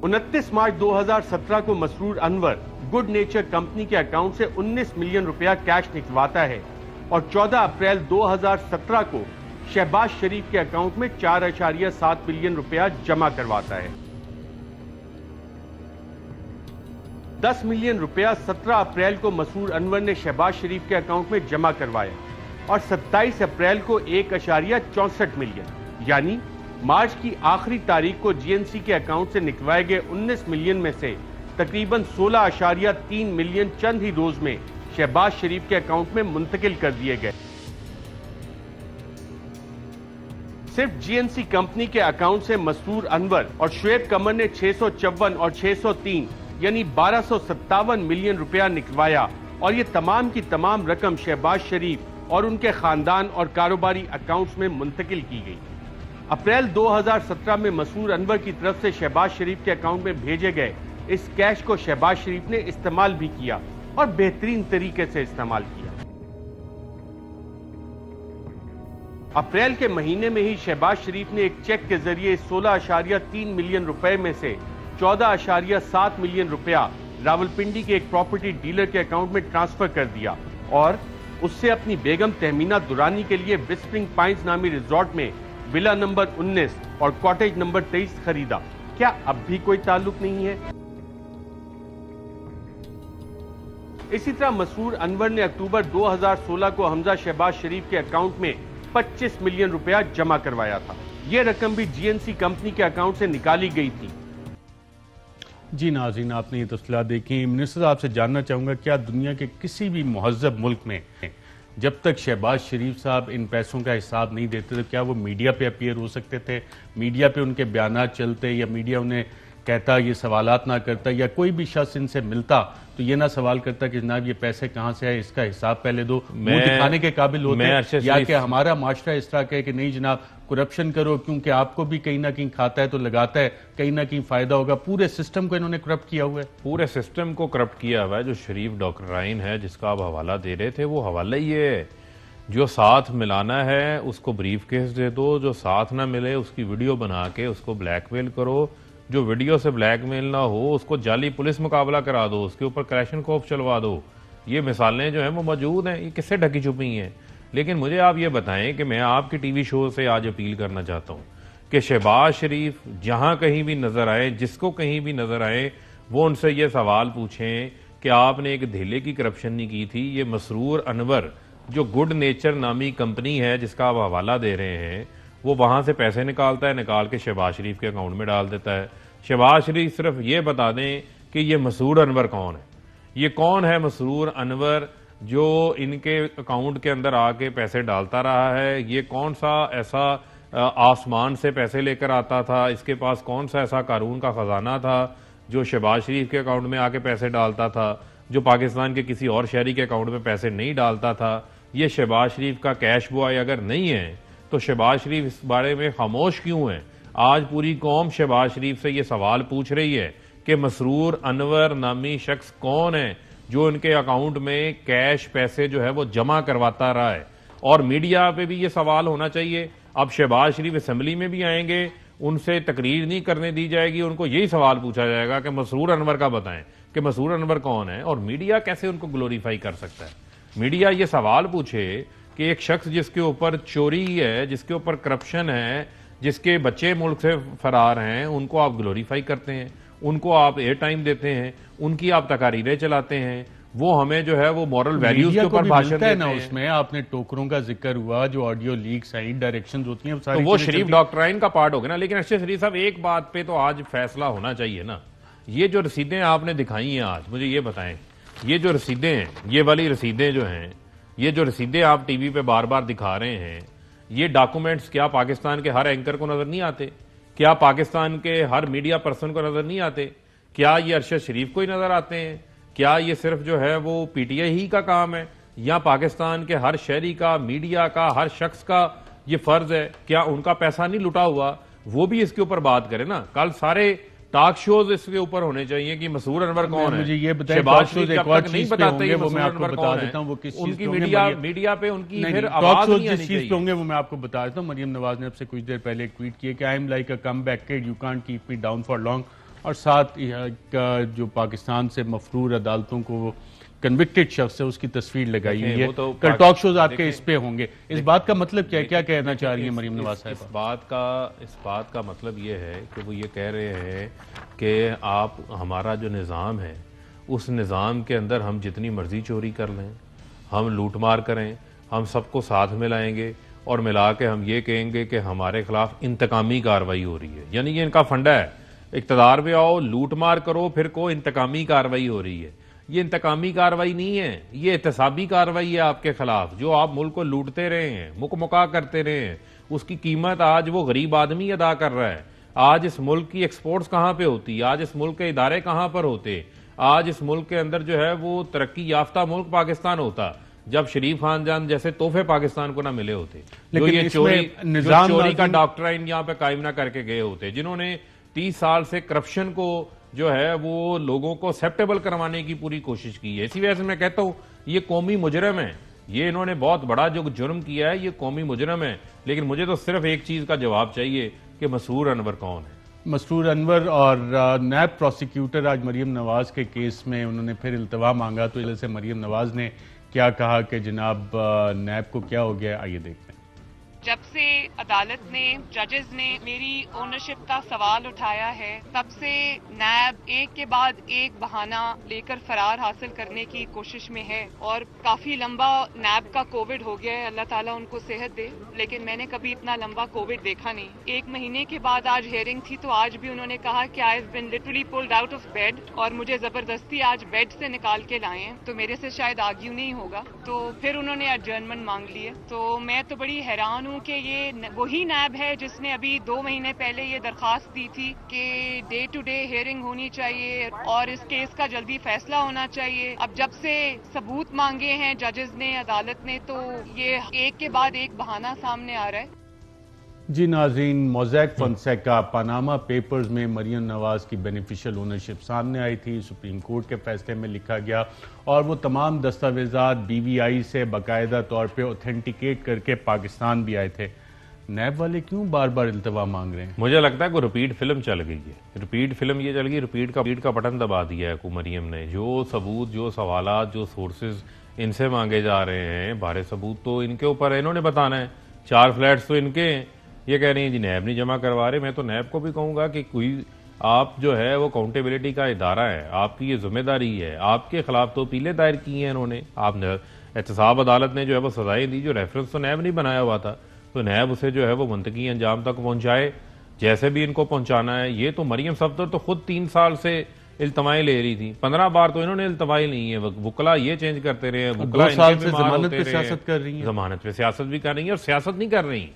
29 मार्च 2017 को Masroor Anwar good nature company के अकाउंट से 19 मिलियन रुपया कैश निकलवाता है और 14 अप्रैल 2017 को शहबाज शरीफ के अकाउंट में 4.7 मिलियन रुपया जमा करवाता है। 10 मिलियन रुपया 17 अप्रैल को मसरूर अनवर ने शहबाज शरीफ के अकाउंट में जमा करवाया और 27 अप्रैल को 1.64 मिलियन यानी मार्च की आखिरी तारीख को GNC के अकाउंट से निकलवाए गए 19 मिलियन में से तकरीबन 16.3 मिलियन चंद ही रोज में शहबाज शरीफ के अकाउंट में मुंतकिल कर दिए गए। सिर्फ GNC कंपनी के अकाउंट से मसरूर अनवर और शुएब कमर ने 654 और 603 यानी 1257 मिलियन रुपया निकलवाया और ये तमाम की तमाम रकम शहबाज शरीफ और उनके खानदान और कारोबारी अकाउंट्स में मुंतकिल की गई। अप्रैल 2017 में मसरूर अनवर की तरफ से शहबाज शरीफ के अकाउंट में भेजे गए इस कैश को शहबाज शरीफ ने इस्तेमाल भी किया और बेहतरीन तरीके से इस्तेमाल किया। अप्रैल के महीने में ही शहबाज शरीफ ने एक चेक के जरिए 16.3 मिलियन रुपए में से 14.7 मिलियन रुपया रावलपिंडी के एक प्रॉपर्टी डीलर के अकाउंट में ट्रांसफर कर दिया और उससे अपनी बेगम तहमीना दुरानी के लिए विस्परिंग पाइन्स नामी रिजॉर्ट में विला नंबर 19 और कॉटेज नंबर 23 खरीदा। क्या अब भी कोई ताल्लुक नहीं है? इसी तरह मसरूर अनवर ने अक्टूबर 2016 को हमजा शहबाज शरीफ के अकाउंट में 25 मिलियन रुपया जमा करवाया था। यह रकम भी GNC कंपनी के अकाउंट से निकाली गई थी। जी नाज़रीन, आपने ये तफसीलात देखी। मिनिस्टर साहब से जानना चाहूंगा, क्या दुनिया के किसी भी मुहज़्ज़ब मुल्क में जब तक शहबाज शरीफ साहब इन पैसों का हिसाब नहीं देते तो क्या वो मीडिया पे अपीयर हो सकते थे? मीडिया पे उनके बयानात चलते या मीडिया उन्हें कहता, ये सवालात ना करता, या कोई भी शख्स इनसे मिलता तो ये ना सवाल करता कि जनाब ये पैसे कहाँ से आए, इसका हिसाब पहले दो, मुंह दिखाने के काबिल होते हैं? या कि हमारा माशरा इस तरह का है कि नहीं जनाब करप्शन करो, क्योंकि आपको भी कहीं ना कहीं खाता है तो लगाता है, कहीं ना कहीं फायदा होगा। पूरे सिस्टम को इन्होंने करप्ट किया हुआ है, पूरे सिस्टम को करप्ट किया हुआ है। जो शरीफ डॉक्टराइन है जिसका आप हवाला दे रहे थे, वो हवाला ये है, जो साथ मिलाना है उसको ब्रीफ केस दे दो, जो साथ ना मिले उसकी वीडियो बना के उसको ब्लैकमेल करो, जो वीडियो से ब्लैकमेल ना हो उसको जाली पुलिस मुकाबला करा दो, उसके ऊपर क्रैशन कोफ चलवा दो। ये मिसालें जो हैं वो मौजूद हैं, ये किससे ढकी छुपी हैं। लेकिन मुझे आप ये बताएं कि मैं आपकी टीवी शो से आज अपील करना चाहता हूं कि शहबाज शरीफ जहां कहीं भी नजर आए, जिसको कहीं भी नजर आए, वो उनसे ये सवाल पूछें कि आपने एक धेले की करप्शन नहीं की थी। ये मसरूर अनवर जो गुड नेचर नामी कंपनी है जिसका आप हवाला दे रहे हैं, वो वहां से पैसे निकालता है, निकाल के शहबाज शरीफ के अकाउंट में डाल देता है। शहबाज शरीफ सिर्फ ये बता दें कि ये मसरूर अनवर कौन है, ये कौन है मसरूर अनवर जो इनके अकाउंट के अंदर आके पैसे डालता रहा है, ये कौन सा ऐसा आसमान से पैसे लेकर आता था, इसके पास कौन सा ऐसा कानून का खजाना था जो शहबाज शरीफ के अकाउंट में आके पैसे डालता था, जो पाकिस्तान के किसी और शहरी के अकाउंट में पैसे नहीं डालता था। ये शहबाज शरीफ का कैश बॉय अगर नहीं है तो शहबाज शरीफ इस बारे में खामोश क्यों है? आज पूरी कौम शहबाज शरीफ से ये सवाल पूछ रही है कि मसरूर अनवर नामी शख्स कौन है जो इनके अकाउंट में कैश पैसे जो है वो जमा करवाता रहा है। और मीडिया पे भी ये सवाल होना चाहिए। अब शहबाज शरीफ असेंबली में भी आएंगे, उनसे तकरीर नहीं करने दी जाएगी, उनको यही सवाल पूछा जाएगा कि मसरूर अनवर का बताएं कि मसरूर अनवर कौन है। और मीडिया कैसे उनको ग्लोरीफाई कर सकता है? मीडिया ये सवाल पूछे कि एक शख्स जिसके ऊपर चोरी है, जिसके ऊपर करप्शन है, जिसके बच्चे मुल्क से फरार हैं, उनको आप ग्लोरीफाई करते हैं, उनको आप एयर टाइम देते हैं, उनकी आप तकारीरें चलाते हैं, वो हमें जो है वो मॉरल वैल्यूज के ऊपर भाषण देते हैं। ना उसमें आपने टोकरों का जिक्र हुआ, जो ऑडियो लीक्स आई, डायरेक्शन होती हैं, तो वो शरीफ डॉक्टराइन का पार्ट हो गया ना। लेकिन अरशद शरीफ साहब, एक बात पे तो आज फैसला होना चाहिए ना। ये जो रसीदें आपने दिखाई हैं आज, मुझे ये बताएं, ये जो रसीदें हैं, ये वाली रसीदें जो हैं, ये जो रसीदें आप टीवी पे बार बार दिखा रहे हैं, ये डॉक्यूमेंट्स क्या पाकिस्तान के हर एंकर को नजर नहीं आते? क्या पाकिस्तान के हर मीडिया पर्सन को नजर नहीं आते? क्या ये अरशद शरीफ को ही नजर आते हैं? क्या ये सिर्फ जो है वो पीटीआई ही का काम है, या पाकिस्तान के हर शहरी का, मीडिया का, हर शख्स का ये फर्ज है? क्या उनका पैसा नहीं लुटा हुआ? वो भी इसके ऊपर बात करे ना। कल सारे टॉक शोज इसके ऊपर होने चाहिए कि मसरूर अनवर कौन है। मुझे ये बताएं, शहबाज शरीफ जब तक नहीं बताते वो मैं आपको बता देता हूं, वो किस चीज उनकी मीडिया पे उनकी फिर आवाज नहीं आनी चाहिए। होंगे वो मैं आपको बता देता हूं। मरियम नवाज ने अब से कुछ देर पहले एक ट्वीट किया कि I am like a come back kid, you can't keep me down for long. और साथ जो पाकिस्तान से मफरूर अदालतों को कन्विक्टेड शख्स है उसकी तस्वीर लगाई हुई है। तो कल टॉक शोज आपके इस पे होंगे। इस बात का मतलब क्या है, क्या कहना चाह रही है मरियम नवाज साहब? इस बात का मतलब ये है कि वो ये कह रहे हैं कि आप, हमारा जो निज़ाम है उस निज़ाम के अंदर हम जितनी मर्जी चोरी कर लें, हम लूटमार करें, हम सबको साथ में लाएंगे और मिला के हम ये कहेंगे कि हमारे खिलाफ इंतकामी कार्रवाई हो रही है। यानी ये इनका फंडा है, इक़्तिदार पे आओ, लूटमार करो, फिर को इंतकामी कार्रवाई हो रही है। ये इंतकामी कार्रवाई नहीं है, ये एहतसाबी कार्रवाई है आपके खिलाफ। जो आप मुल्क को लूटते रहे हैं, मुकमुका करते रहे हैं, उसकी कीमत आज वो गरीब आदमी अदा कर रहा है। आज इस मुल्क की एक्सपोर्ट्स कहाँ पे होती, आज इस मुल्क के इदारे कहाँ पर होते, आज इस मुल्क के अंदर जो है वो तरक्की याफ्ता मुल्क पाकिस्तान होता जब शरीफ खानजान जैसे तोहफे पाकिस्तान को ना मिले होते, जो ये चोरी का डॉक्ट्राइन यहाँ पे कायम ना करके गए होते, जिन्होंने 30 साल से करप्शन को जो है वो लोगों को एक्सेप्टेबल करवाने की पूरी कोशिश की है। इसी वजह से मैं कहता हूं ये कौमी मुजरम है, ये इन्होंने बहुत बड़ा जो जुर्म किया है, ये कौमी मुजरम है। लेकिन मुझे तो सिर्फ एक चीज का जवाब चाहिए कि मसरूर अनवर कौन है। मसरूर अनवर और नैब प्रोसिक्यूटर आज मरियम नवाज के केस में उन्होंने फिर इल्तवा मांगा, तो इधर से मरियम नवाज ने क्या कहा कि जनाब नैब को क्या हो गया, आइए देखते हैं। जब से अदालत ने, जजेस ने मेरी ओनरशिप का सवाल उठाया है, तब से नैब एक के बाद एक बहाना लेकर फरार हासिल करने की कोशिश में है और काफी लंबा नैब का कोविड हो गया है। अल्लाह ताला उनको सेहत दे, लेकिन मैंने कभी इतना लंबा कोविड देखा नहीं। 1 महीने के बाद आज हियरिंग थी, तो आज भी उन्होंने कहा कि I have been literally pulled out of bed और मुझे जबरदस्ती आज बेड से निकाल के लाए हैं, तो मेरे से शायद आर्ग्यू नहीं होगा। तो फिर उन्होंने एडजर्नमेंट मांग ली है। तो मैं तो बड़ी हैरान हूँ कि ये वही नैब है जिसने अभी 2 महीने पहले ये दरखास्त दी थी कि डे टू डे हियरिंग होनी चाहिए और इस केस का जल्दी फैसला होना चाहिए। अब जब से सबूत मांगे हैं जजेस ने, अदालत ने, तो ये एक के बाद एक बहाना सामने आ रहा है। जी नाज़रीन, मोज़ैक फ़ोंसेका पनामा पेपर्स में मरियम नवाज की बेनिफिशियल ओनरशिप सामने आई थी। सुप्रीम कोर्ट के फैसले में लिखा गया और वो तमाम दस्तावेज़ात BVI से बाकायदा तौर पे ऑथेंटिकेट करके पाकिस्तान भी आए थे। नैब वाले क्यों बार बार इल्तवा मांग रहे हैं? मुझे लगता है कोई रिपीट फिल्म चल गई है। रिपीट फिल्म ये चल गई, रिपीट का बटन दबा दिया है मरियम ने। जो सबूत, जो सवालात, जो सोर्सेज इनसे मांगे जा रहे हैं, बारे सबूत तो इनके ऊपर है, इन्होंने बताना है। 4 फ्लैट्स तो इनके हैं, ये कह रही हैं जी नैब नहीं जमा करवा रहे। मैं तो नैब को भी कहूंगा कि कोई आप जो है वो अकाउंटेबिलिटी का इदारा है, आपकी ये जिम्मेदारी है। आपके खिलाफ तो अपीलें दायर की हैं इन्होंने, आप एहतसाब अदालत ने जो है वो सजाएं दी, जो रेफरेंस तो नैब नहीं बनाया हुआ था, तो नैब उसे जो है वो मुंतकी अंजाम तक पहुंचाए जैसे भी इनको पहुंचाना है। ये तो मरियम सफदर तो खुद 3 साल से इल्तमाएं ले रही थी, 15 बार तो इन्होंने इल्तमाएं ली है। वकला ये चेंज करते रहे, वकला 2 साल से जमानत पे सियासत कर रही है, जमानत पे सियासत भी कर रही है और सियासत नहीं कर रही,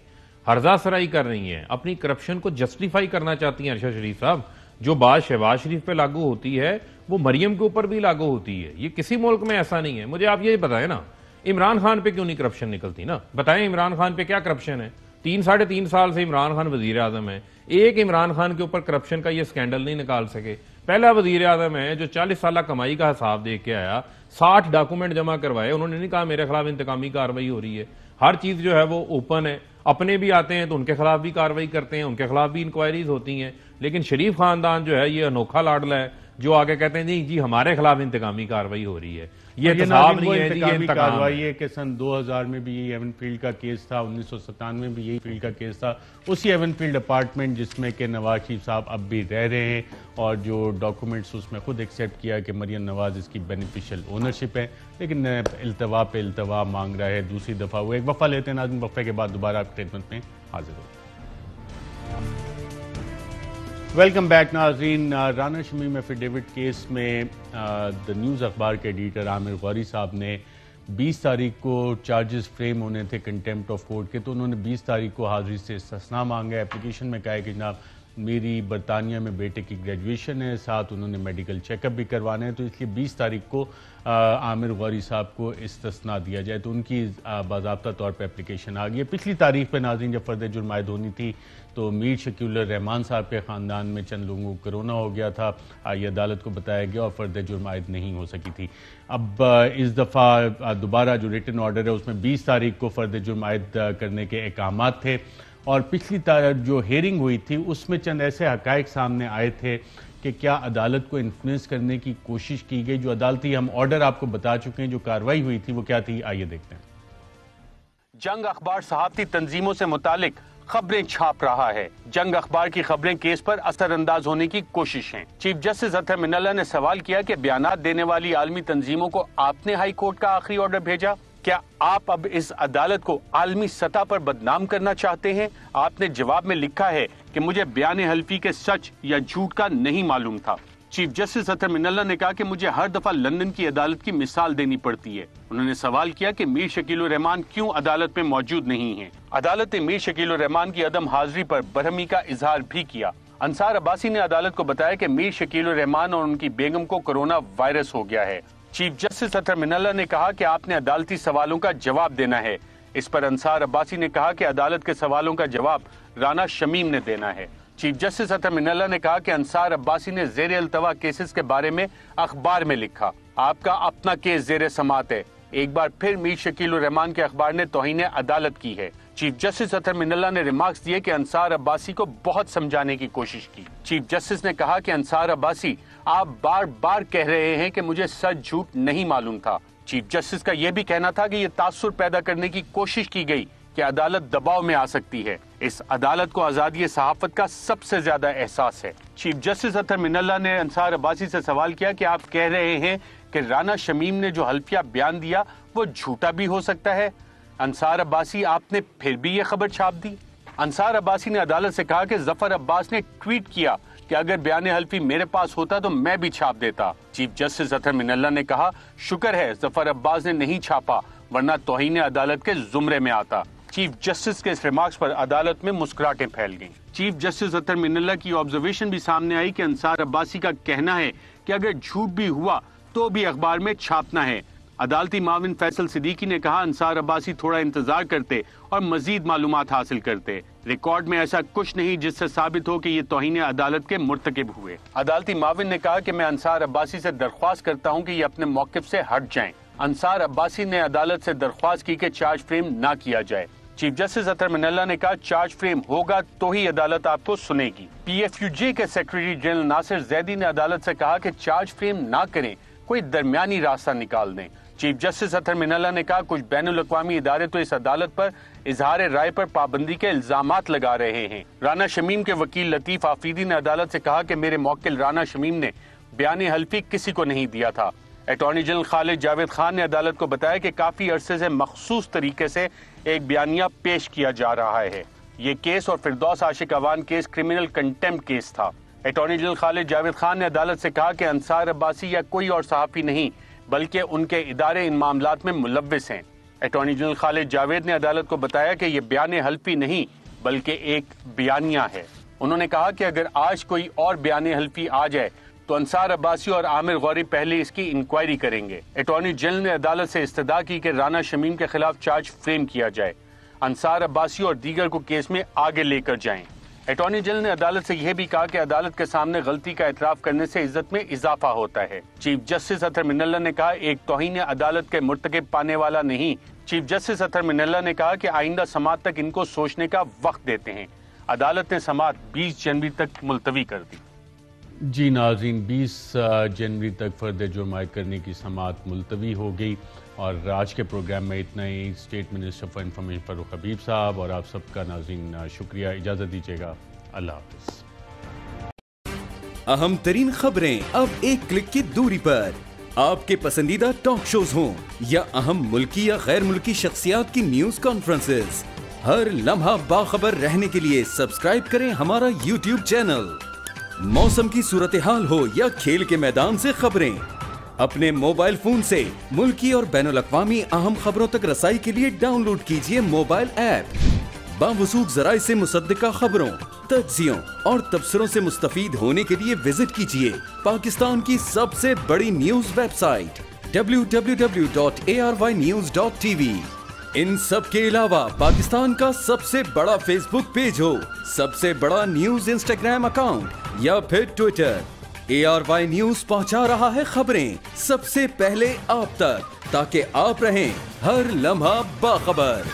हर्जा सराई कर रही हैं, अपनी करप्शन को जस्टिफाई करना चाहती हैं। अरशद शरीफ साहब, जो बात शहबाज शरीफ पे लागू होती है वो मरियम के ऊपर भी लागू होती है। ये किसी मुल्क में ऐसा नहीं है। मुझे आप ये बताएं ना, इमरान खान पे क्यों नहीं करप्शन निकलती ना? बताएं इमरान खान पे क्या करप्शन है? 3-3.5 साल से इमरान खान वजीर आजम है, एक इमरान खान के ऊपर करप्शन का ये स्कैंडल नहीं निकाल सके। पहला वजीर आजम है जो 40 साल कमाई का हिसाब देख के आया, 60 डॉक्यूमेंट जमा करवाए, उन्होंने नहीं कहा मेरे खिलाफ इंतकामी कार्रवाई हो रही है। हर चीज जो है वो ओपन है, अपने भी आते हैं तो उनके खिलाफ भी कार्रवाई करते हैं, उनके खिलाफ भी इंक्वायरीज होती हैं। लेकिन शरीफ खानदान जो है ये अनोखा लाडला है, जो आगे कहते हैं जी हमारे खिलाफ इंतकामी कार्रवाई हो रही है। ये इंतकाम नहीं है जी, ये कार्रवाई है कि सन 2000 में भी यही एवनफील्ड का केस था, 1997 में भी यही फील्ड का केस था, उसी एवनफील्ड अपार्टमेंट जिसमें कि नवाज शरीफ साहब अब भी रह रहे हैं और जो डॉक्यूमेंट्स उसमें खुद एक्सेप्ट किया कि मरियम नवाज इसकी बेनिफिशियल ओनरशिप है, लेकिन इल्तवा पे इल्तवा मांग रहा है। दूसरी दफा वो एक वफा लेते हैं नाज़रीन, वफे के बाद दोबारा आपकी खिदमत में हाजिर हो। वेलकम बैक नाज़रीन। राना शमीम एफिडेविट केस में द न्यूज़ अखबार के एडिटर आमिर गौरी साहब ने 20 तारीख को चार्जेस फ्रेम होने थे कंटेम्प्ट ऑफ कोर्ट के, तो उन्होंने 20 तारीख को हाजिरी से इस्तिस्ना मांगा। एप्लीकेशन में कहा है कि जनाब मेरी बरतानिया में बेटे की ग्रेजुएशन है, साथ उन्होंने मेडिकल चेकअप भी करवाना है, तो इसलिए 20 तारीख को आमिर गौरी साहब को इस्तिस्ना दिया जाए। तो उनकी बाज़ाब्ता तौर पर एप्लीकेशन आ गई है। पिछली तारीख पर नाज़रीन जब फ़र्द जुर्म आयद होनी थी तो मीर शकील रहमान साहब के ख़ानदान में चंद लोगों को कोरोना हो गया था, ये अदालत को बताया गया और फ़र्द जुर्म आयद नहीं हो सकी थी। अब इस दफ़ा दोबारा जो रिटन ऑर्डर है उसमें 20 तारीख को फ़र्द जुर्म आयद करने के अहकामात थे और पिछली जो हेयरिंग हुई थी उसमें चंद ऐसे हक़ाइक़ सामने आए थे कि क्या अदालत को इन्फ्लुएंस करने की कोशिश की गई। जो अदालती हम ऑर्डर आपको बता चुके हैं, जो कार्रवाई हुई थी वो क्या थी, आइए देखते हैं। जंग अखबार सहाफ़ती तंजीमों से मुतालिक खबरें छाप रहा है। जंग अखबार की खबरें केस पर असरअंदाज होने की कोशिश हैं। चीफ जस्टिस अतहर मिनल्ला ने सवाल किया कि बयानात देने वाली आलमी तंजीमों को आपने हाई कोर्ट का आखिरी ऑर्डर भेजा, क्या आप अब इस अदालत को आलमी सतह पर बदनाम करना चाहते हैं? आपने जवाब में लिखा है कि मुझे बयान हल्फी के सच या झूठ का नहीं मालूम था। चीफ जस्टिस अतहर मिनल्ला ने कहा कि मुझे हर दफा लंदन की अदालत की मिसाल देनी पड़ती है। उन्होंने सवाल किया कि मीर शकील रहमान क्यों अदालत में मौजूद नहीं हैं। अदालत ने मीर शकील रहमान की अदम हाजिरी पर बरहमी का इजहार भी किया। अंसार अब्बासी ने अदालत को बताया कि मीर शकील रहमान और उनकी बेगम को कोरोना वायरस हो गया है। चीफ जस्टिस अतहर मिनल्ला ने कहा कि आपने अदालती सवालों का जवाब देना है। इस पर अंसार अब्बासी ने कहा कि अदालत के सवालों का जवाब राना शमीम ने देना है। चीफ जस्टिस अतहर मिनल्ला ने कहा कि अंसार अब्बासी ने ज़ेर अल्तवा केसेस के बारे में अखबार में लिखा, आपका अपना केस ज़ेर समात है। एक बार फिर मीर शकील रहमान के अखबार ने तौहीन अदालत की है। चीफ जस्टिस अतहर मिनल्ला ने रिमार्क्स दिए कि अंसार अब्बासी को बहुत समझाने की कोशिश की। चीफ जस्टिस ने कहा कि अंसार अब्बासी, आप बार बार कह रहे हैं कि मुझे सच झूठ नहीं मालूम था। चीफ जस्टिस का यह भी कहना था कि यह तासुर पैदा करने की कोशिश की गई कि अदालत दबाव में आ सकती है। इस अदालत को आजादी सहाफत का सबसे ज्यादा एहसास है। चीफ जस्टिस अतहर मिनल्ला ने अंसार अब्बासी से सवाल किया कि आप कह रहे हैं कि राना शमीम ने जो हल्फिया बयान दिया वो झूठा भी हो सकता है। अंसार अब्बासी, आपने फिर भी ये खबर छाप दी। अंसार अब्बासी ने अदालत से कहा कि जफर अब्बास ने ट्वीट किया कि अगर बयान हल्फी मेरे पास होता तो मैं भी छाप देता। चीफ जस्टिस अतहर मिनल्ला ने कहा, शुक्र है जफर अब्बास ने नहीं छापा, वरना तौहीन अदालत के जुमरे में आता। चीफ जस्टिस के इस रिमार्क्स पर अदालत में मुस्कुराहटें फैल गईं। चीफ जस्टिस अतहर मिनल्ला की ऑब्जर्वेशन भी सामने आई कि अंसार अब्बासी का कहना है कि अगर झूठ भी हुआ तो भी अखबार में छापना है। अदालती माविन फैसल सिद्दीकी ने कहा, अंसार अब्बासी थोड़ा इंतजार करते और मजीद मालूमात हासिल करते। रिकॉर्ड में ऐसा कुछ नहीं जिससे साबित हो कि ये तौहीन अदालत के मुर्तकिब हुए। अदालती माविन ने कहा कि मैं अंसार अब्बासी से दरख्वास्त करता हूँ कि ये अपने मौकिफ से हट जाएं। अंसार अब्बासी ने अदालत से दरख्वास्त की कि चार्ज फ्रेम ना किया जाए। चीफ जस्टिस अतहर मिनल्ला ने कहा, चार्ज फ्रेम होगा तो ही अदालत आपको सुनेगी। PFUJ के सेक्रेटरी जनरल नासिर जैदी ने अदालत से कहा कि चार्ज फ्रेम ना करें, कोई दरमियानी रास्ता निकाल दें। चीफ जस्टिस अतहर मिनल्ला ने कहा, कुछ बैनुल अक़वामी इदारे तो इस अदालत पर इजहार राय पर पाबंदी के इल्जामात लगा रहे हैं। राना शमीम के वकील लतीफ आफरीदी ने अदालत से कहा कि मेरे मौक्किल राना शमीम ने बयान हल्फी किसी को नहीं दिया था। अटॉर्नी जनरल खालिद जावेद खान ने अदालत को बताया कि काफी अरसे से मखसूस तरीके से एक बयानिया पेश किया जा रहा है। ये केस और Firdous Ashiq Awan case criminal contempt case था। अटॉर्नी जनरल खालिद जावेद खान ने अदालत से कहा कि अंसार अब्बासी या कोई और सहाफी नहीं बल्कि उनके इदारे इन मामलात में मुलव्विस हैं। अटॉर्नी जनरल खालिद जावेद ने अदालत को बताया कि यह बयान हल्फी नहीं बल्कि एक बयानिया है। उन्होंने कहा कि अगर आज कोई और बयान हल्फी आ जाए तो अंसार अब्बासी और आमिर गौरी पहले इसकी इंक्वायरी करेंगे। अटॉर्नी जनरल ने अदालत से इस्तदा की कि राना शमीम के खिलाफ चार्ज फ्रेम किया जाए, अंसार अब्बासी और दीगर को केस में आगे लेकर जाएं। अटॉर्नी जनरल ने अदालत से यह भी कहा कि अदालत के सामने गलती का एतराफ करने से इज्जत में इजाफा होता है। चीफ जस्टिस अतहर मिनल्ला ने कहा, एक तौहीन अदालत के मुर्तकिब पाने वाला नहीं। चीफ जस्टिस अतहर मिनल्ला ने कहा कि आइंदा समाअत तक इनको सोचने का वक्त देते हैं। अदालत ने समाअत 20 जनवरी तक मुलतवी कर दी। जी नाज़रीन, 20 जनवरी तक फर्द जुर्म आयद करने की समाअत मुलतवी हो गई। और आज के प्रोग्राम में इतना ही। State minister for information Farooq Habib साहब और आप सबका नाज़रीन शुक्रिया। इजाज़त दीजिएगा, अल्लाह हाफ़िज़। अहम तरीन खबरें अब एक क्लिक की दूरी पर। आपके पसंदीदा टॉक शोज हों या अहम मुल्की या गैर मुल्की शख्सियात की न्यूज कॉन्फ्रेंसेस, हर लम्हा बाखबर रहने के लिए सब्सक्राइब करें हमारा YouTube चैनल। मौसम की सूरत हाल हो या खेल के मैदान से खबरें, अपने मोबाइल फोन से मुल्की और बैनुल अक़वामी अहम खबरों तक रसाई के लिए डाउनलोड कीजिए मोबाइल ऐप। बावसूख ज़राए से मुसद्दिका खबरों, तज्ज़ियों और तबसरों से मुस्तफ़ीद होने के लिए विजिट कीजिए पाकिस्तान की सबसे बड़ी न्यूज वेबसाइट www.arynews.tv। इन सब के अलावा पाकिस्तान का सबसे बड़ा फेसबुक पेज हो, सबसे बड़ा न्यूज इंस्टाग्राम अकाउंट या फिर ट्विटर, ARY न्यूज पहुंचा रहा है खबरें सबसे पहले आप तक, ताकि आप रहें हर लम्हा बाखबर।